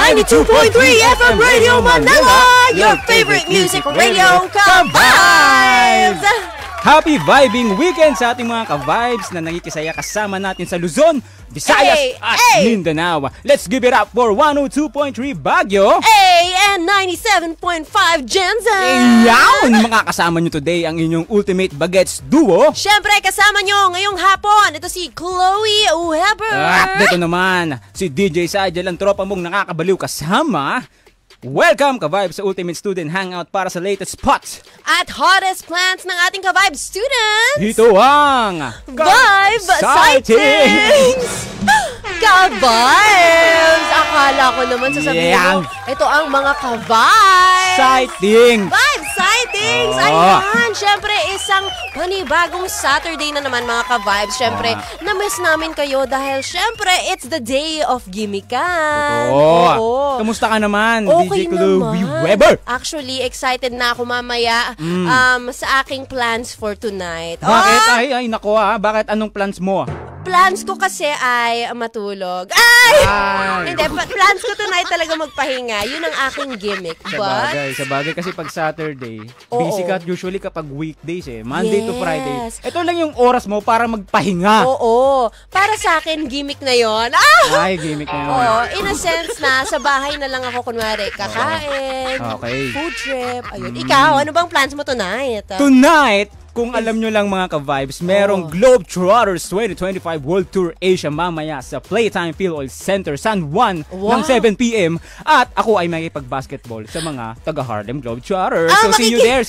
92.3 FM Radio Manila, your favorite music radio ka-vibes! Happy vibing weekend sa ating mga ka-vibes na nakikisaya kasama natin sa Luzon, Visayas at Mindanao. Let's give it up for 102.3 Baguio and 97.5 Jensen. Iyan! Makakasama nyo today ang inyong ultimate bagets duo. Siyempre, kasama nyo ngayong hapon, ito si Chloe Weber. At dito naman, si DJ Sajel, ang tropa mong nakakabaliw kasama. Welcome ka-vibes sa Ultimate Student Hangout para sa latest spots at hottest plans ng ating ka-vibe students. Dito ang Vibe Sightings! Ka-vibes! Akala ko naman sasabihin mo, ito ang mga ka-vibes Sightings! Vibe Sightings! Ayan! Siyempre, isang panibagong Saturday na naman mga ka-vibes. Siyempre, na-miss namin kayo dahil siyempre, it's the day of Gimikan. Oo. Kamusta ka naman, okay DJ Chloe Weber? Actually, excited na ako mamaya sa aking plans for tonight. Bakit? Ay, naku bakit anong plans mo? Plans ko kasi ay matulog. Hindi, plans ko tonight talaga magpahinga. Yun ang aking gimmick. Sa bagay kasi pag Saturday, busy ka usually kapag weekdays Monday to Friday. Ito lang yung oras mo para magpahinga. Oo. Para sa akin, gimmick na yon. Ay, gimmick na yun. In a sense na sa bahay na lang ako kunwari kakain, food trip. Ayun. Ikaw, ano bang plans mo tonight? Tonight, kung alam nyo lang mga ka-vibes, merong Globetrotters 2025 World Tour Asia mamaya sa Playtime PhilOil Center San Juan ng 7 p.m. At ako ay makikipag-basketball sa mga taga-Harlem Globetrotters. So see you there.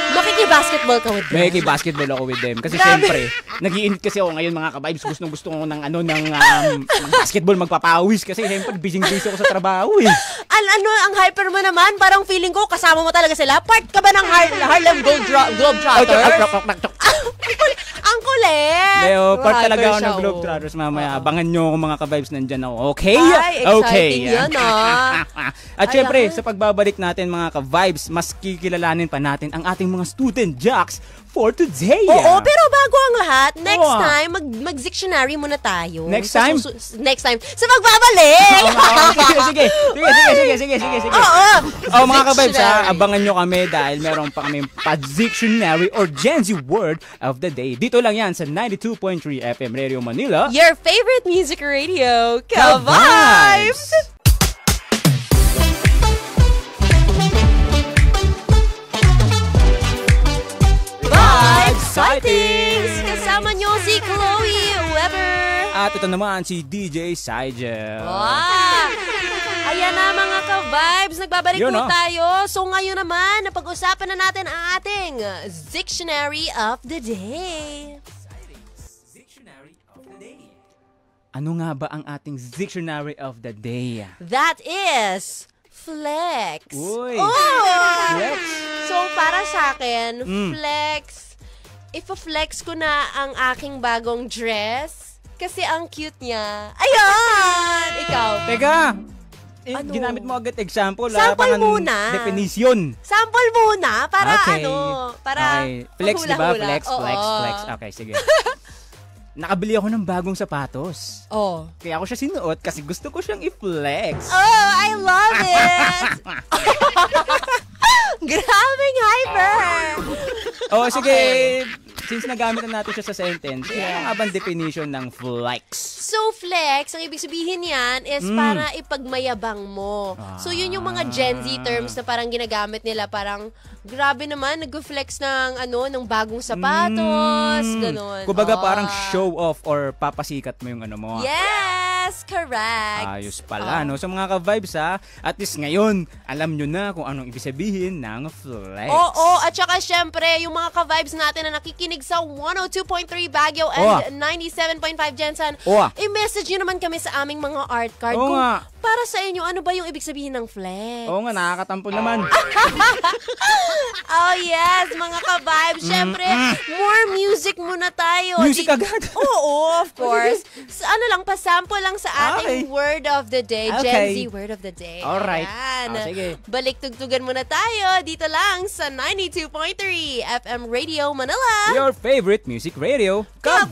Makiki-basketball ka with them? Makiki-basketball ako with them. Kasi syempre, nag-iinit kasi ako ngayon mga ka-vibes. Gusto ko ng basketball, magpapawis. Kasi syempre, busy ako sa trabaho ang hyper mo naman? Parang feeling ko, kasama mo talaga sila. Part ka ba ng Harlem Globetrotters? Ang kulit! Part talaga ako ng Globetrotters mamaya. Abangan nyo kung mga ka-vibes nandyan ako. Okay? Exciting yun, At syempre, sa pagbabalik natin mga ka-vibes, mas kikilalanin pa natin ang ating mga student jocks for today. Oo, pero bago ang lahat, next time, mag-dictionary muna tayo. Next time? Next time. Sa pagbabalik! Sige. Mga ka-vibes abangan nyo kami dahil meron pa kami pa-dictionary or Gen Z word of the day. Dito lang yan sa 92.3 FM Radio Manila. Your favorite music radio, ka-vibes! Sightings! Kasama nyo si Chloe Weber. At ito naman si DJ Sajel. Ayan na mga ka-vibes, nagbabalik po tayo. So ngayon naman, napag-usapan na natin ang ating Dictionary of the Day. Dictionary of the Day. Ano nga ba ang ating Dictionary of the Day? That is flex. Flex. So para sa akin, flex. Ipa-flex ko na ang aking bagong dress kasi ang cute niya. Ayan! Ikaw. Teka! Ginamit mo agad example. Sample muna. Definition. Sample muna para para flex, diba? Flex. Okay, sige. Nakabili ako ng bagong sapatos. Kaya ako siya sinuot kasi gusto ko siyang i-flex. I love it! Grabing hyper! Sige. Since nagamit na natin siya sa sentence, ano nga bang definition ng flex? So, flex, ang ibig sabihin yan is para ipagmayabang mo. So, yun yung mga Gen Z terms na parang ginagamit nila. Parang, grabe naman, nag-flex ng bagong sapatos. Ganon. Kumbaga parang show off or papasikat mo yung mo. Yes! Correct! Ayos pala, So, mga ka-vibes at least ngayon, alam nyo na kung anong ibig sabihin ng flex. At saka syempre, yung mga ka-vibes natin na nakikinig sa 102.3 Baguio and 97.5 Jensen, i-message nyo naman kami sa aming mga art card. Para sa inyo, ano ba yung ibig sabihin ng flex? Oo nga, nakakatampo naman. Yes, mga ka-vibes. Syempre, more music muna tayo. Music agad? Oo, of course. Pasample lang sa ating word of the day. Gen Z word of the day. Alright. Sige. Balik tugtugan muna tayo dito lang sa 92.3 FM Radio Manila. Your favorite music radio. Come!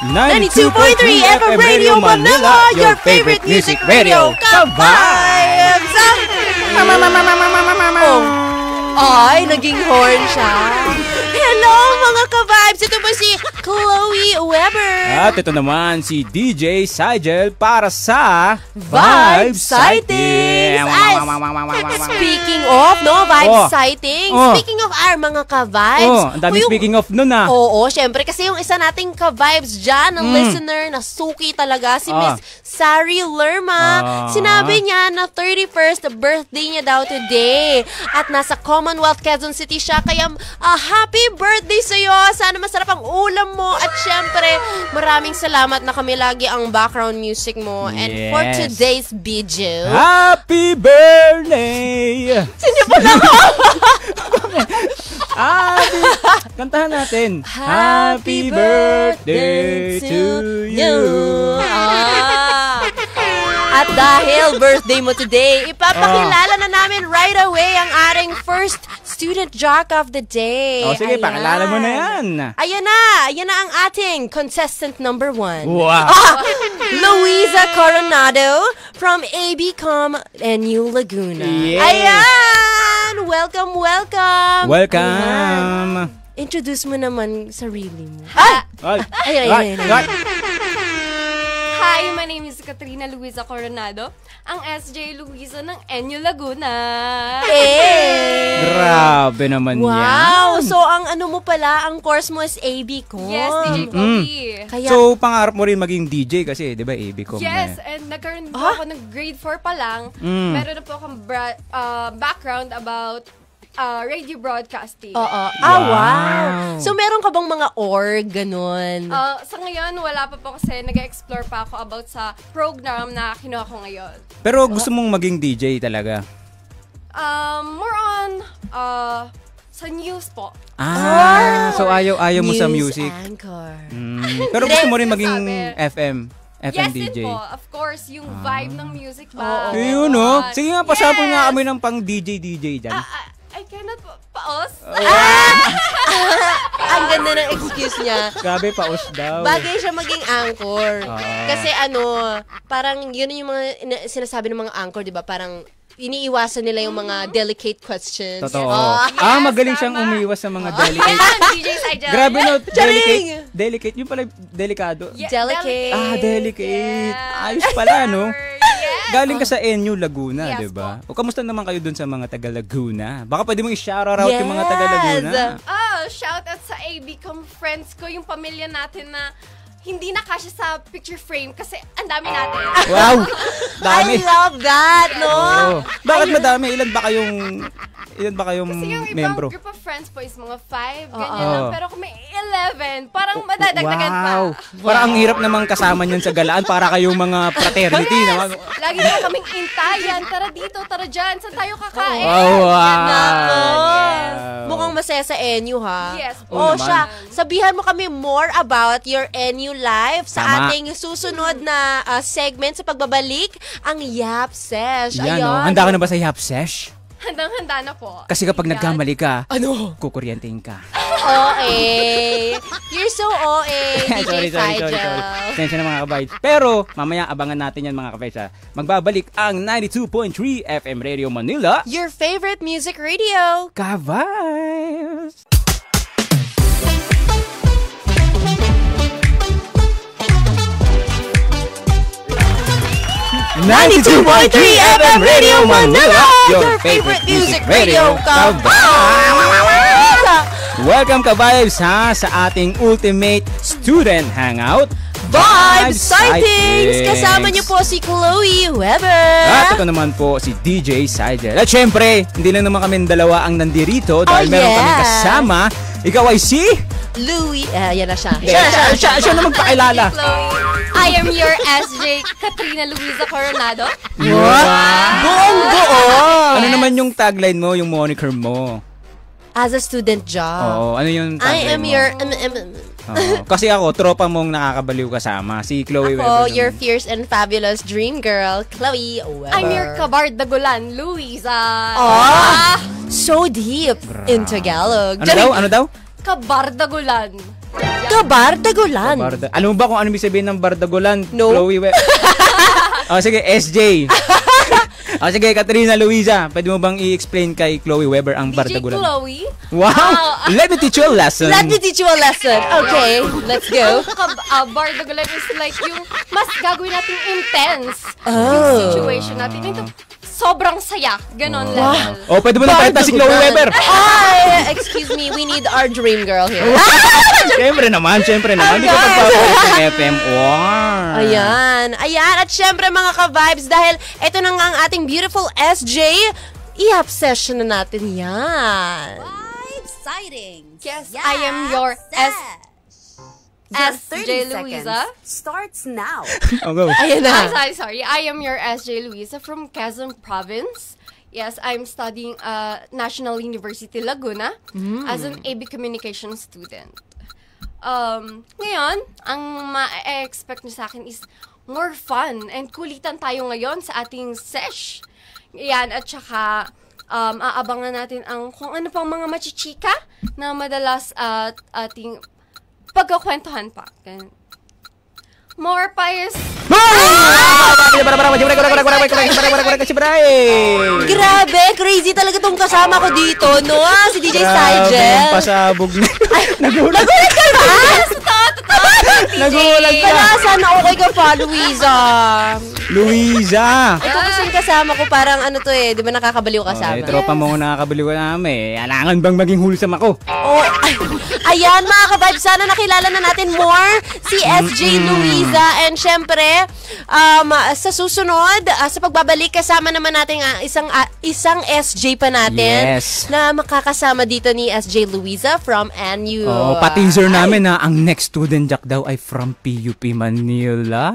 92.3 FM Radio Manila, your favorite music radio. Ka-vibes! Ay, naging horn siya. Hello mga ka-vibes! Ito ba si Chloe Weber? At ito naman si DJ Sigel para sa Vibe Sighting. Speaking of, Vibe Sighting. Speaking of our mga ka-vibes. Ang dami speaking of nun ah. Oo, syempre. Kasi yung isa nating ka-vibes dyan, ang listener na suki talaga, si Miss Sari Lerma. Sinabi niya na 31st birthday niya daw today. At nasa Commonwealth, Quezon City siya. Kaya happy birthday sa'yo. Sana masarap ang ulam mo. At syempre, maraming salamat na kami lagi ang background music mo. And for today's video, Happy birthday! Sino po na ko? Kantahan natin. Happy birthday to you. At dahil birthday mo today, ipapakilala na namin right away ang ating first student jock of the day. Sige, pakilala mo na yan. Ayan na ang ating contestant number 1. Wow. Luisa Coronado from ABCom NU Laguna. Yes. Ayan! Welcome! Welcome! Introduce mo naman sarili mo. Ay! Hi, my name is Katrina Luisa Coronado, ang SJ Luisa ng NU Laguna. Grabe naman yan. Wow! So, ang ano mo pala, ang course mo is ABCom. Yes, DJ Chloe. So, pangarap mo rin maging DJ kasi, di ba, ABCom? Yes, and nagkaroon po ako ng grade 4 pa lang. Meron na po akong background about radio broadcasting. Wow! So, meron ka bang mga org, ganun? Sa ngayon, wala pa po kasi nag-explore pa ako about sa program na kinuha ko ngayon. Pero gusto mong maging DJ talaga? More on sa news po. So ayaw mo sa music? Anchor. Pero gusto mo rin maging FM yes, DJ? Yes po. Of course, yung vibe ng music ba? Yun, no? Sige nga, pasapol nga kami ng pang DJ dyan. I cannot paos. Ang ganda ng excuse niya. Grabe, paos daw. Bagay siya maging anchor. Kasi parang yun yung mga sinasabi ng mga anchor, di ba? Parang iniiwasan nila yung mga delicate questions. Totoo. Yes, Magaling siyang umiwas sa mga delicate. DJ Sigel. Grabe, no? Charing! Delicate. Yung pala, delikado. Delicate. Delicate. Yeah. Ayos pala, no? Yes. Galing ka sa NU Laguna, Yes, di ba? O kamusta naman kayo dun sa mga taga Laguna? Baka pwede mong i-shoutout yung mga taga Laguna. Shout out sa ABCom friends ko, yung pamilya natin na hindi na kasya sa picture frame kasi ang dami natin. Wow! Dami. I love that, no? Bakit madami? Ilan ba kayong Kasi yung ibang membro? group of friends po is mga 5, ganyan lang. Pero kung may 11, parang madadagdagan pa. Wow! Parang ang hirap namang kasama niyan sa galaan para kayong mga fraternity. Naman. Lagi na kaming intayan. Tara dito, tara dyan. Saan tayo kakain? Wow! Nako. Yes. Mukhang masaya sa NU, ha? Yes. Oo siya. naman. Sabihan mo kami more about your NU life sa Tama. ating susunod na segment sa pagbabalik, ang Yap Sesh. Yan, Ayan. no? Handa ka na ba sa Yap Sesh? Handang-handa na po. Kasi kapag Yan. nagkamali ka, kukuryentein ka. OA. You're so OA, DJ Sigel. Tensya na mga kabays. Pero, mamaya abangan natin yan mga kabays. Magbabalik ang 92.3 FM Radio Manila. Your favorite music radio. Kabays! 92.3 FM Radio Manila, your favorite music radio. Welcome ka-vibes sa ating ultimate student hangout, Vibe Sightings! Kasama niyo po si Chloe Weber. At ito naman po si DJ Sigel. At syempre, hindi lang naman kami dalawa ang nandirito dahil meron kami kasama. Ikaw ay si Louie. Yan na siya. Siya na magpakilala. I am your SJ Katrina Luisa Coronado. Buong-buo. Ano naman yung tagline mo, yung moniker mo? As a student job. Oo, ano yung tagline I am mo? your... Oo. Kasi ako, tropa mong nakakabaliw kasama. Si Chloe Weber. Ako, your fierce and fabulous dream girl, Chloe Weber. I'm your kabardagulan, Luisa. So deep in Tagalog. Ano daw? Kabardagulan. Kabardagulan. Alam mo ba kung ano ibig sabihin ng Bardagulan? No. Chloe sige, SJ. Sige, Katrina Luisa, pwede mo bang i-explain kay Chloe Weber ang DJ Bardagulan? Chloe. Wow! Let me teach you a lesson. Let me teach you a lesson. Okay, let's go. Bardagulan is like yung mas gagawin natin intense Oh. yung situation natin. Ito, sobrang saya. Ganon level. Pwede mo na pakita si Chloe Weber. Ay, excuse me, we need our dream girl here. Siyempre naman. Hindi ko pagpapalit ng FM. Wow. Ayan. At syempre mga ka-vibes, dahil ito na nga ang ating beautiful SJ, i-obsession na natin yan. Exciting. Yes, I am your Your 30 SJ Luisa. starts now. Go. Ayan na. Sorry. I am your SJ Luisa from Quezon Province. Yes, I'm studying National University Laguna as an AB Communication student. Ngayon, ang ma-expect niyo sa akin is more fun and kulitan tayo ngayon sa ating sesh. Yan, at saka aabangan natin kung ano pang mga machichika na madalas at ating pagkakwentuhan pa. More pa is... Grabe, crazy talaga tong kasama ko dito, no? Si DJ Sigel. Pasabog na. Nagulat ka ba? Nagulat ka. Wala, sana okay ka pa, Luisa. Luisa. Ito kasi yung kasama ko, parang ano to di ba nakakabaliw kasama? Tropa mo nakakabaliw ka namin. Alangan bang maging wholesome ako? Ayan, mga ka-vibes, sana nakilala na natin more si SJ Luisa. And syempre, sa susunod, sa pagbabalik, kasama naman natin isang SJ pa natin na makakasama dito ni SJ Luisa from NU. Pa-teaser namin na ang next student jack daw ay from PUP Manila.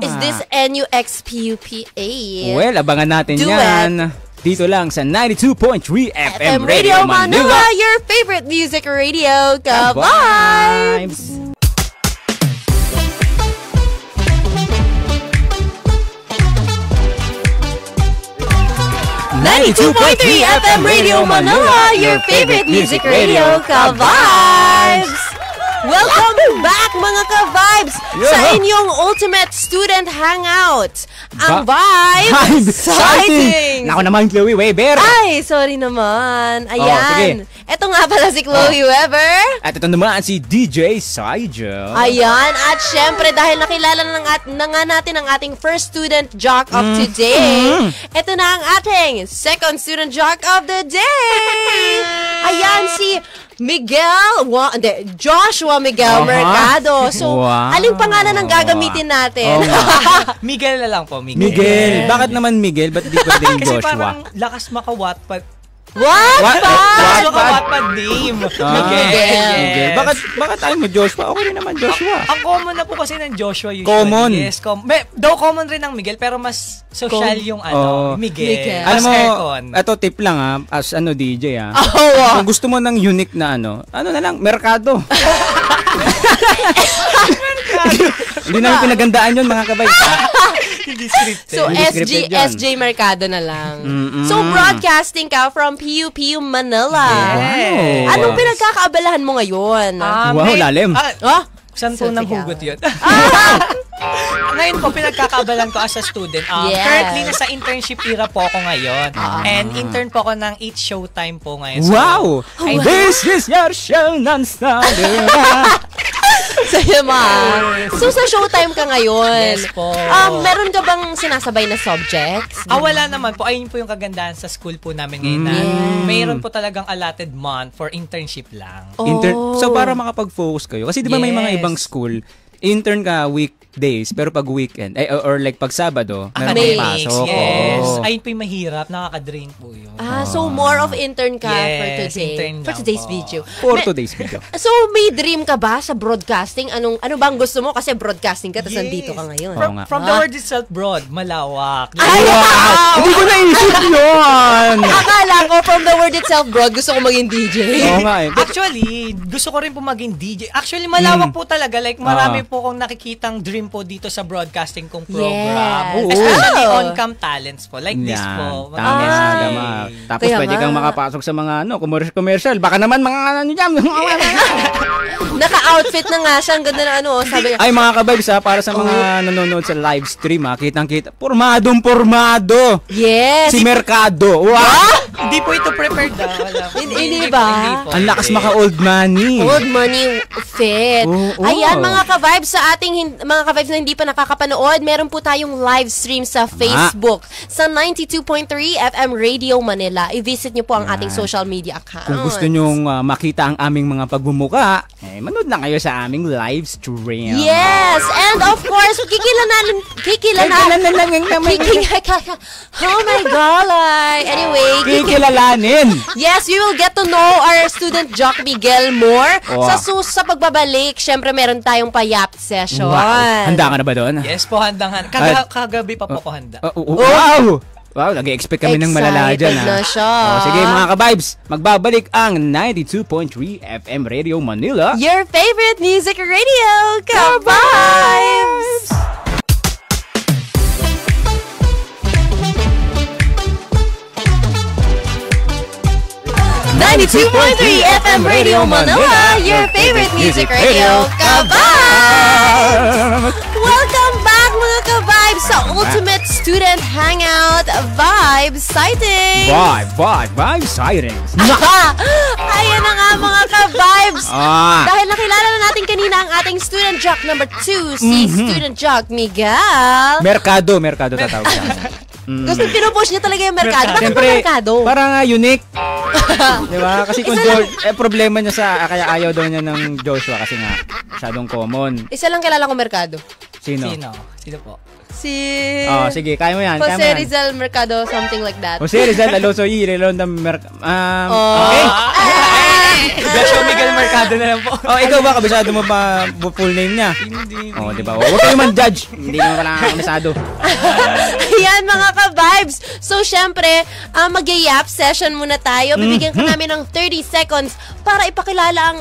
Is this NUXPUPA? Well, abangan natin Duet. yan. Dito lang sa 92.3 FM Radio Manila, your favorite music radio. Ka-vibes! 92.3 FM Radio Manila, your favorite music radio. Ka-vibes! Welcome back mga ka-vibes sa inyong ultimate student hangout. Ang Vibes Exciting! Nako naman, Chloe Weber. Ay, sorry naman. Ayan. Ito nga pala si Chloe Weber. At ito naman si DJ Sigel. Ayan. At syempre, dahil nakilala na nga natin ang ating first student jock of today, ito na ang ating second student jock of the day. Ayan, si Joshua Miguel Mercado. So, aling pangalan ang gagamitin natin? Miguel na lang po, Miguel. Bakit naman Miguel? Ba't di pwedeng Joshua? Kasi parang lakas maka-Wattpad. Lakas maka-Wattpad name. Miguel. Bakit tayo mo Joshua? Okay rin naman Joshua. Ang common na po kasi ng Joshua usually. Common. Yes, though common rin ng Miguel, pero mas social yung Miguel. Alam mo, ito tip lang as DJ Kung gusto mo ng unique na ano na lang, Mercado. Hindi namin pinagandaan yun, mga kabay. So, SJ Mercado na lang. So, broadcasting ka from PUP Manila. Wow. Anong pinagkakaabalahan mo ngayon? Wow, lalim. Saan po nang hugot yun? Ngayon po, pinagkakabalan ko as a student. Currently, nasa internship era po ako ngayon. And intern po ako ng 8 Showtime po ngayon. So, wow! This is your show non-stop. Sa'yo, So, sa Showtime ka ngayon. Yes po. Meron ka bang sinasabay na subjects? Wala naman po. Ayun po yung kagandahan sa school po namin ngayon na mayroon po talagang allotted month for internship lang. So, para makapag-focus kayo. Kasi di ba may mga ibang school, intern ka weekdays, pero pag weekend, or like pag Sabado, meron kang pasok. Yes. Ayun po yung mahirap. Nakaka-drain po yun. So more of intern ka for today. For today's video. For today's video. So may dream ka ba sa broadcasting? Ano bang gusto mo? Kasi broadcasting ka, tapos nandito ka ngayon. From the word itself, broad, malawak. Ay, wow! Hindi ko naisip yun! Akala ko from the word itself, broad, gusto ko maging DJ. Oo nga Actually, gusto ko rin po maging DJ. Actually, malawak po talaga. Like, marami po akong nakikitang dream stream po dito sa broadcasting kong program. Yes. Especially Oh. on-cam talents po. Like this po. Tama, tama. Tapos Kaya pwede nga. kang makapasok sa mga commercial. Baka naman mga ano dyan. Naka-outfit na nga siya. Ang ganda na sabi niya. Ay mga ka-vibes para sa mga nanonood sa live stream kitang-kita. Pormadong-pormado. Yes. Si Mercado. Wow! Hindi po ito prepared daw. Wala po. Hindi ba? Hindi po. Ang lakas maka-old money. Old money fit. Oo. Ayan mga ka-vibes sa ating mga ka-vibes na hindi pa nakakapanood, meron po tayong live stream sa Facebook sa 92.3 FM Radio Manila. I-visit niyo po ang ating social media account. Kung gusto nyong makita ang aming mga pagbumuka, manood na kayo sa aming live stream. Yes! And of course, oh my God! Anyway, Kikilalanin. yes, we will get to know our student Jock Miguel more. Wow. Sa pagbabalik, syempre meron tayong payap session. Wow. Handa ka na ba doon? Yes po, handang-handa. Kagabi pa po ko handa. Wow! Wow, nag-expect kami ng malala dyan. Excited na siya. Sige mga ka-vibes, magbabalik ang 92.3 FM Radio Manila. Your favorite music radio, Ka-Vibes! 92.3 FM Radio Manila, your favorite music radio, Ka-Vibes! Welcome back mga Ka-Vibes sa Ultimate Student Hangout Vibe Sighting! Vibe sightings. Ayan na nga mga Ka-Vibes! Ah. Dahil nakilala na natin kanina ang ating student jock number 2, si student jock Miguel. Mercado tatawag sa akin. Gusto pinupush niya talaga yung merkado. Bakit ba Siyempre, merkado? parang unique. Di ba? Kasi kung problema niya kaya ayaw daw niya ng Joshua kasi nga, masyadong common. Isa lang kilala ko merkado. Sino? Sino po? Si Sige, kaya mo yan. Jose Rizal Mercado, something like that. Jose Rizal Aloso Y, Relonda Okay. Joshua Miguel Mercado na lang po. Ikaw ba? Kabisado mo ba full name niya? Hindi. Di ba? Huwag kayo man judge. Hindi naman pala kabisado. Ayan mga ka-vibes. So, syempre, mag-yap session muna tayo. Bibigyan ka namin ng 30 seconds para ipakilala ang,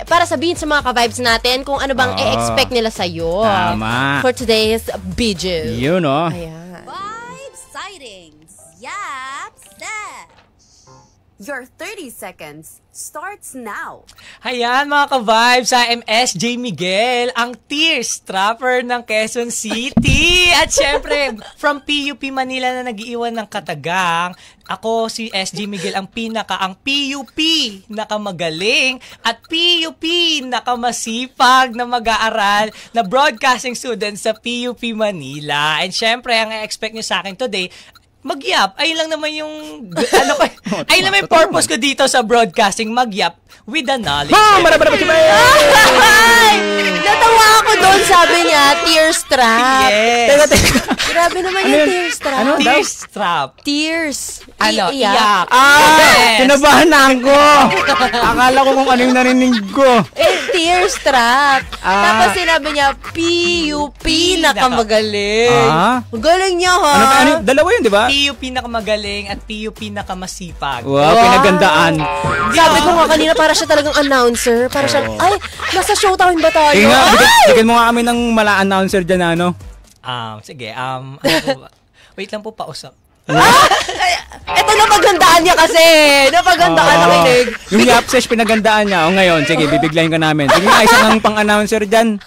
para sabihin sa mga ka-vibes natin kung ano bang i-expect nila sa'yo. Tama. For today's video. Yun, no? Ayan. Vibe sightings. Yap set. Your 30 seconds starts now. Hayan mga ka-vibes sa MSJ Miguel, ang tears trapper ng Quezon City. At syempre, from PUP Manila na nag-iiwan ng katagang, ako si SJ Miguel ang PUP nakamagaling at PUP nakamasipag na mag-aaral na broadcasting student sa PUP Manila. And syempre, ang i-expect nyo sa akin today, mag-yap. Ayun lang naman yung ayun naman yung purpose ko dito sa broadcasting, mag-yap with the knowledge. Natawa ako doon, sabi niya, tears trap. Yes. Grabe naman yung tears trap. Tears trap. Tears. Iyak. Yes. Kinabahan na ako. Akala ko kung ano yung narinig ko. Tears trap. Tapos sinabi niya, PUP nakamagaling. Magaling niya, ha? Dalawa yun, di ba? PUP nakamagaling at PUP nakamasipag. Wow, pinagandaan. Sabi ko nga kanina, para siya talagang announcer. Para siya, nasa showtime ba tayo? Sige nga, bigyan mo nga kami ng mala-announcer dyan, ano? Sige, ano po ba? Wait lang po, pausap. Ito napagandaan niya kasi. Napagandaan nakinig. Yung yap sesh pinagandaan niya. O ngayon, sige, bibiglayin ka namin. Sige nga, isa ng pang-announcer dyan.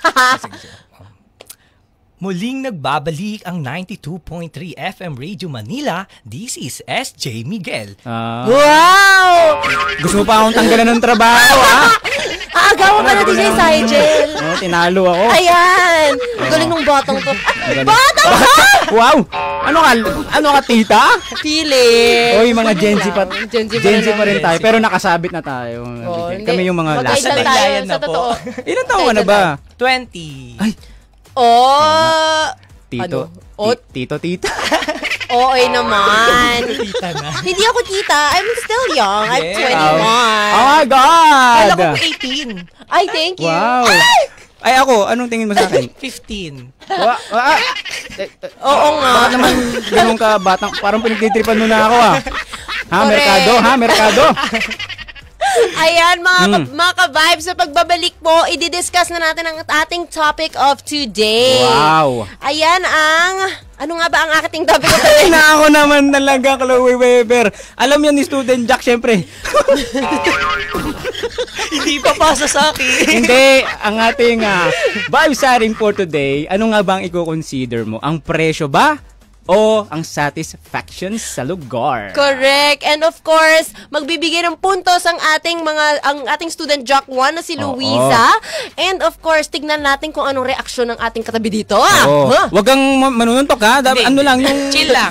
Muling nagbabalik ang 92.3 FM Radio Manila. This is SJ Miguel. Wow! Gusto mo pa akong tanggalan ng trabaho, ha? Agawan ka na DJ Sigel. Tinalo ako. Ayan. Galing ng batang to. Batang ka! Wow! Ano ka, tita? Pili. Oy, mga Gen Z pa. Gen Z pa rin tayo. Pero nakasabit na tayo. Kami yung mga last. Magkailan tayo sa totoo. Ilan taon ka na ba? 20. Ay, Tito. Tito, tita. Oo naman. Tita na. Hindi ako tita. I'm still young. I'm 21. Oh my God! Kala ko 18. Ay, thank you. Wow. Ay, ako, anong tingin mo sa akin? 15. Oo nga. Bakit naman ganun ka batang, parang pinagtitripan mo na ako, ha? Ha, Correct. Mercado? Ayan, mga ka-vibes, sa pagbabalik po, i-discuss na natin ang ating topic of today. Wow. Ayan ano nga ba ang ating topic of today? Na ako naman talaga, Chloe Weber. Alam yan ni Student Jack, syempre. Hindi pa pasa sa akin. Hindi, ang ating vibe sharing for today, ano nga bang i-consider mo? Ang presyo ba? O ang satisfaction sa lugar? Correct. And of course, magbibigay ng puntos ang ating student jock 1 na si Luisa. And of course, tignan natin kung anong reaksyon ng ating katabi dito. Wag kang manununtok ha. Ano lang yung chill lang.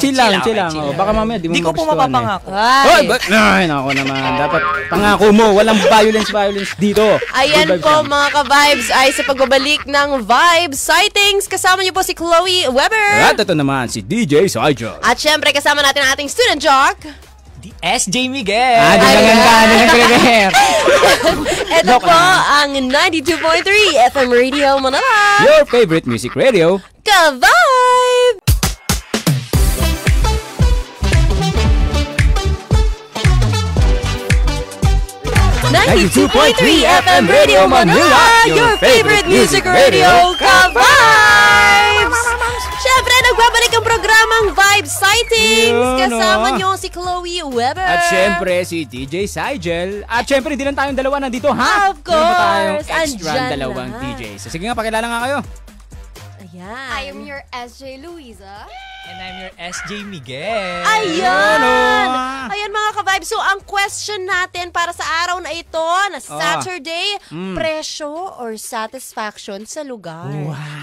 Baka mamaya di mo Di ko po mapapangako. Ay, nako naman. Dapat pangako mo. Walang violence dito. Ayan Good vibes po lang. mga ka-vibes ay sa pagbabalik ng Vibe Sightings. Kasama niyo po si Chloe Weber. At ito naman si DJ Sajo. At syempre kasama natin ang ating student jock. The SJ Miguel. Di lang Ito po ang 92.3 FM Radio Manila. Your favorite music radio. Ka-Vibe! FM Radio Manila, your favorite music radio, Ka-Vibes! Siyempre, nagbabalik ang programang Vibe Sightings. Kasama niyo si Chloe Weber. At syempre si DJ Sigel. At syempre hindi lang tayong dalawa nandito, ha? Of Meron pa tayong course, extra andyan dalawang na. DJs. So, sige nga, pakilala nga kayo. Ayan. I am your SJ Luisa. And I'm your SJ Miguel. Ayan! Ayan mga ka-vibes. So, ang question natin para sa araw na ito, na Saturday, presyo or satisfaction sa lugar.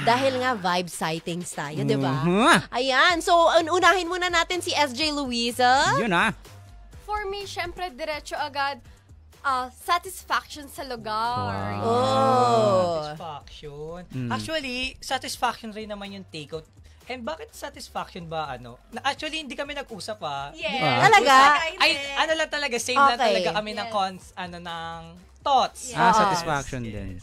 Dahil nga vibe sightings tayo, di ba? Ayan. So, unahin muna natin si SJ Luisa. Yun ha. For me, syempre, diretso agad, satisfaction sa lugar. Satisfaction. Actually, satisfaction rin naman yung takeout. And bakit satisfaction ba Actually, hindi kami nag-usap Talaga? Ay, lang talaga, same lang talaga kami ng ng thoughts. Satisfaction din.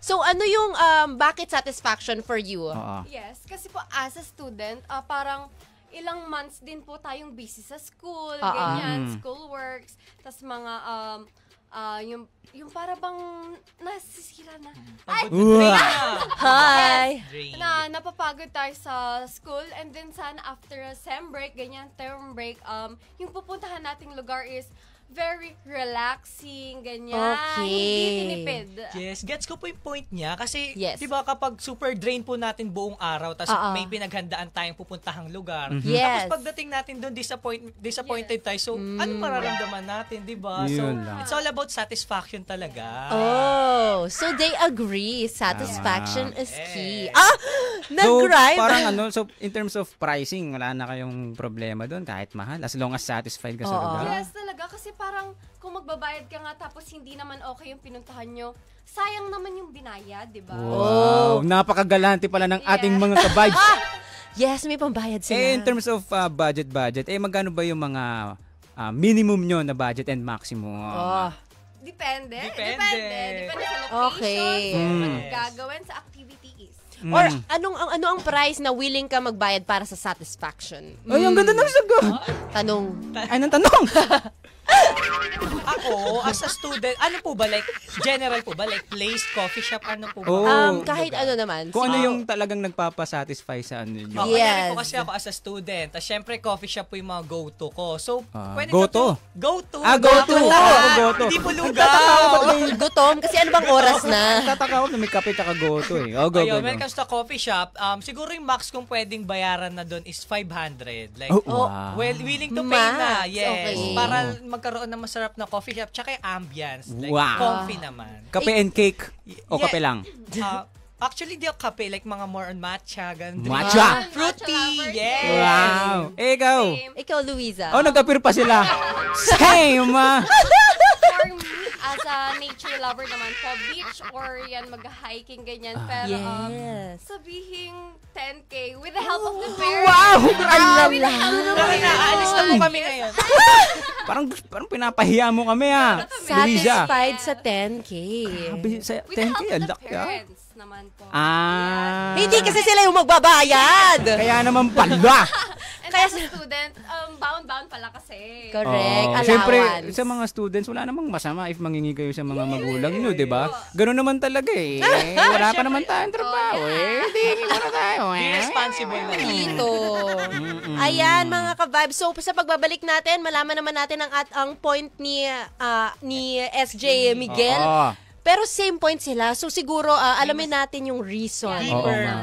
So, ano yung, bakit satisfaction for you? Yes, kasi po as a student, parang ilang months din po tayong busy sa school, ganyan, school works, tas mga, yung para bang nasisira na. Hi! Na napapagod tayo sa school and then sana after a sem break, ganyan, term break, yung pupuntahan nating lugar is very relaxing, ganyan. Hindi tinipid. Yes, gets ko po yung point niya kasi Yes. 'di ba kapag super drain po natin buong araw tapos may pinaghandaan tayong pupuntahang lugar. Yes. Tapos pagdating natin doon disappointed tayo. So, ano mararamdaman natin, 'di ba? So, Yun lang. it's all about satisfaction talaga. Oh, so they agree. Satisfaction is key. So, Nag-rhyme. parang so in terms of pricing, wala na kayong problema doon kahit mahal. As long as satisfied ka sa lugar. Yes, talaga. Kasi parang kung magbabayad ka nga tapos hindi naman okay yung pinuntahan nyo, sayang naman yung binayad, di ba? Wow, napakagalante pala ng ating mga ka-vibes. Yes, may pambayad sila. In terms of budget, magkano ba yung mga minimum nyo na budget and maximum? Depende sa location. Okay. Anong gagawin sa activities. Or ano ang price na willing ka magbayad para sa satisfaction? Ay, ang ganda ng sagot. Tanong. Anong tanong? Ako, as a student, ano po ba? Like, general po ba? Like, place, coffee shop, ano po ba? Kahit ano naman. Kung ano yung talagang nagpapasatisfy sa ano nyo. Yes. Po kasi ako as a student. Tapos syempre, coffee shop po yung mga go-to ko. So, pwede go-to? Go-to. Go-to. Go-to. Hindi po lugaw. Gutom? Kasi ano bang oras na? Tataka ako na may kape tsaka go-to eh. Go. Ayun, when it comes to coffee shop, siguro yung max kong pwedeng bayaran na doon is 500. Like, wow. well, willing to pay na. Max, Yes. okay. Para magkaroon ng masarap na coffee shop. Tsaka yung ambience. Like, Wow. comfy naman. Kape and cake o kape lang? Actually, di ako kape. Like, mga more on matcha. Ganun. Matcha? Fruity. Yes. Wow. Ikaw? Ikaw, Luisa. Nag-appear pa sila. Same, For me, as a nature lover naman po, beach or yan, mag-hiking, ganyan. Pero, Yes. sabihing 10K with the help of the parents. Wow! Aalis na po kami ngayon. Parang pinapahiya mo kami Luisa. Satisfied sa 10K. Sa With the 10K, help of ang the laki parents naman po. Hindi kasi sila yung magbabayad. Kaya naman pala. Kaya sa student, bound pala kasi. Correct. Allowance. Siyempre, sa mga students, wala namang masama if mangingi kayo sa mga magulang nyo, di ba? Ganun naman talaga eh. Wala pa naman tayong trabaho eh. Hindi muna tayo eh. Responsible na. Dito. Ayan, mga ka-vibes. So, sa pagbabalik natin, malaman naman natin ang point ni SJ Miguel. Pero same point sila. So, siguro, alamin natin yung reason.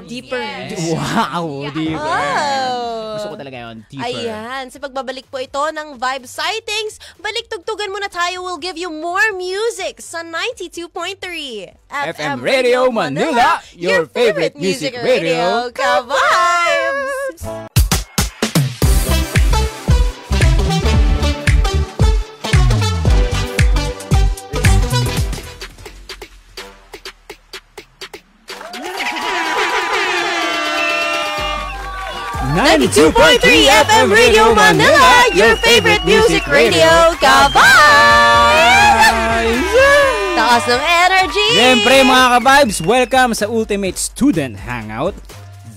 Deeper. Wow, deeper. Oh. Gusto ko talaga yun, deeper. Ayan. Sa pagbabalik po ito ng Vibe Sightings, balik tugtugan muna tayo. We'll give you more music sa 92.3 FM Radio Manila, your favorite music radio. Ka-vibes! $92.3 FM Radio Manila, your favorite music radio. Ka-vibes! Taas ng energy! Siyempre mga ka-vibes, welcome sa Ultimate Student Hangout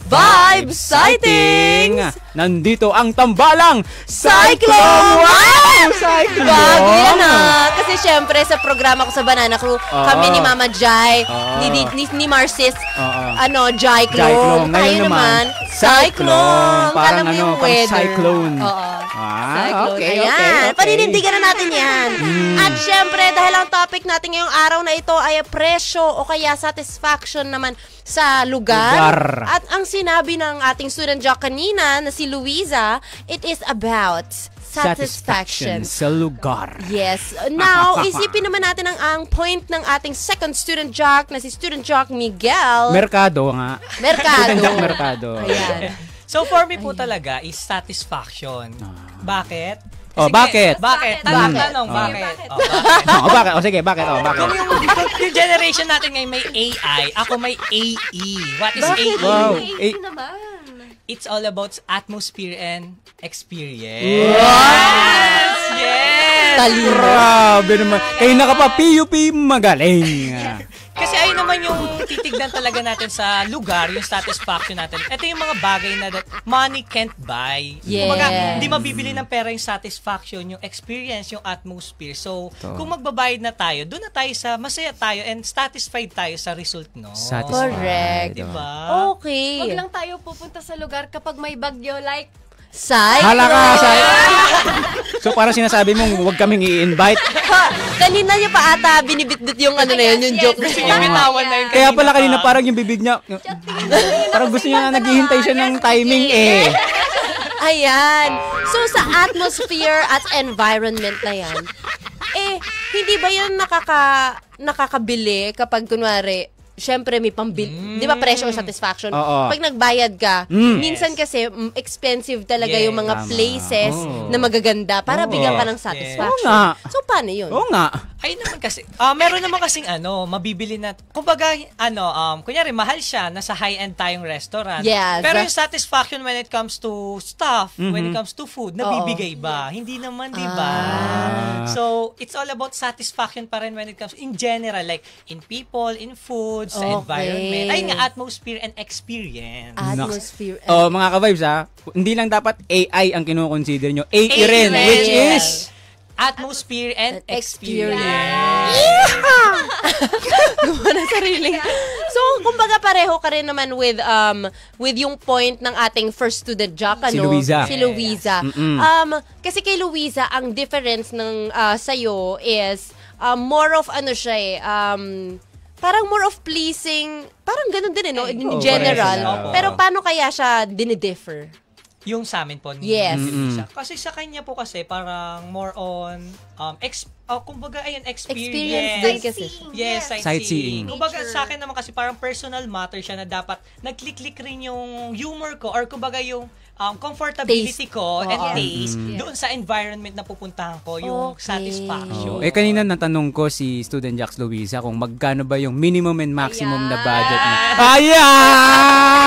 Vibe Sightings! Nandito ang tambalang Cyclone! Wow! Cyclone! Bago yan Kasi syempre sa programa ko sa Banana Crew, kami ni Mama Jai, ni Marcis, Jai-clone. Tayo naman, Cyclone. Parang Alam mo yung weather. cyclone. Cyclone. Okay. Ayan. Paninindigan na natin yan. At syempre, dahil ang topic natin ngayong araw na ito ay presyo o kaya satisfaction naman sa lugar. At ang sinabi ng ating student jock kanina na si Luisa, it is about satisfaction sa lugar. Yes. Now, isipin naman natin ang point ng ating second student jock na si student jock Miguel. Merkado nga. Student jock merkado. Ayan. So for me po talaga is satisfaction. Bakit? Bakit? Bakit? Tanong, bakit? Bakit? Sige, bakit? Bakit? Kung yung generation natin ngayon may AI, ako may AE. What is AE? Wow. naman. It's all about atmosphere and experience. Yes! Talino. Grabe naman. Kayo na ka pa, PUP magaling. Kasi ayun naman yung titignan talaga natin sa lugar, yung satisfaction natin. Ito yung mga bagay na that money can't buy. Yes. Kumbaga, hindi mabibili ng pera yung satisfaction, yung experience, yung atmosphere. So, kung magbabayad na tayo, doon na tayo sa masaya tayo and satisfied tayo sa result, no? Satisfied. Correct. Diba? Okay. Huwag lang tayo pupunta sa lugar kapag may bagyo like Cyclone. Hala ka. So parang sinasabi mong huwag kaming i-invite. Kanina niya pa ata binibitbit yung ano na yun, yung joke. Gusto niya bitawan na yun. Kaya pala kanina parang yung bibig niya, parang gusto niya na naghihintay siya ng timing eh. Ayan. So, sa atmosphere at environment na yan, hindi ba yan nakakabili kapag kunwari, syempre may pambili, di ba presyo or satisfaction? Oo. Pag nagbayad ka, minsan kasi expensive talaga yung mga places na magaganda para bigyan ka ng satisfaction. Oo nga. So, paano yun? Oo nga. Ayun naman kasi, meron naman kasing mabibili na, kumbaga, kunyari, mahal siya, nasa high-end tayong restaurant. Yes. Pero yung satisfaction when it comes to stuff, when it comes to food, nabibigay ba? Hindi naman, di ba? So, it's all about satisfaction pa rin when it comes, in general, like, in people, in food, sa environment. Ayun nga, atmosphere and experience. Atmosphere. Mga ka-vibes hindi lang dapat AI ang kinukonsider nyo. AE rin, which is atmosphere and experience. Gumawa na sarili. So, kumbaga pareho ka rin naman with yung point ng ating first student jock, Si Luisa. Si Luisa. Kasi kay Luisa, ang difference ng sa'yo is more of parang more of pleasing, parang ganun din no, in general. Pero paano kaya siya dinidiffer? Yung sa amin po ni Yes. Lisa. Kasi sa kanya po kasi parang more on kumbaga experience din kasi. Yes, Sightseeing. Kumbaga sa akin naman kasi parang personal matter siya na dapat nagklik-klik rin yung humor ko or kumbaga yung comfortability ko and taste doon sa environment na pupuntahan ko, yung satisfaction. Kanina natanong ko si Student Jax Luisa kung magkano ba yung minimum and maximum na budget mo. Ayan!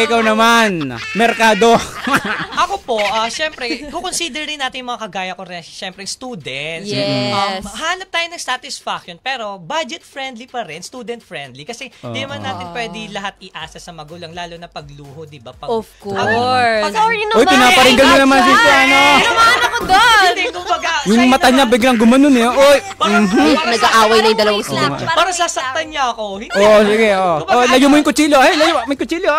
Ikaw naman, merkado. Ako po, syempre, kukonsider din natin yung mga kagaya ko rin, syempre students. Yes. Hanap tayo ng satisfaction, pero budget-friendly pa rin, student-friendly. Kasi di naman natin pwede lahat iasa sa magulang, lalo na pagluho, di ba? Of course. Sorry naman. Uy, pinaparinggan mo naman si ano. Naman ako doon. Hindi, kumbaga, Yung sa'yo mata niya naman. biglang gumanon eh. Oy. Nag-aaway na yung dalawang sila. Para sasaktan niya ako. Hindi. Sige, layo mo yung kutsilyo. May kutsilyo,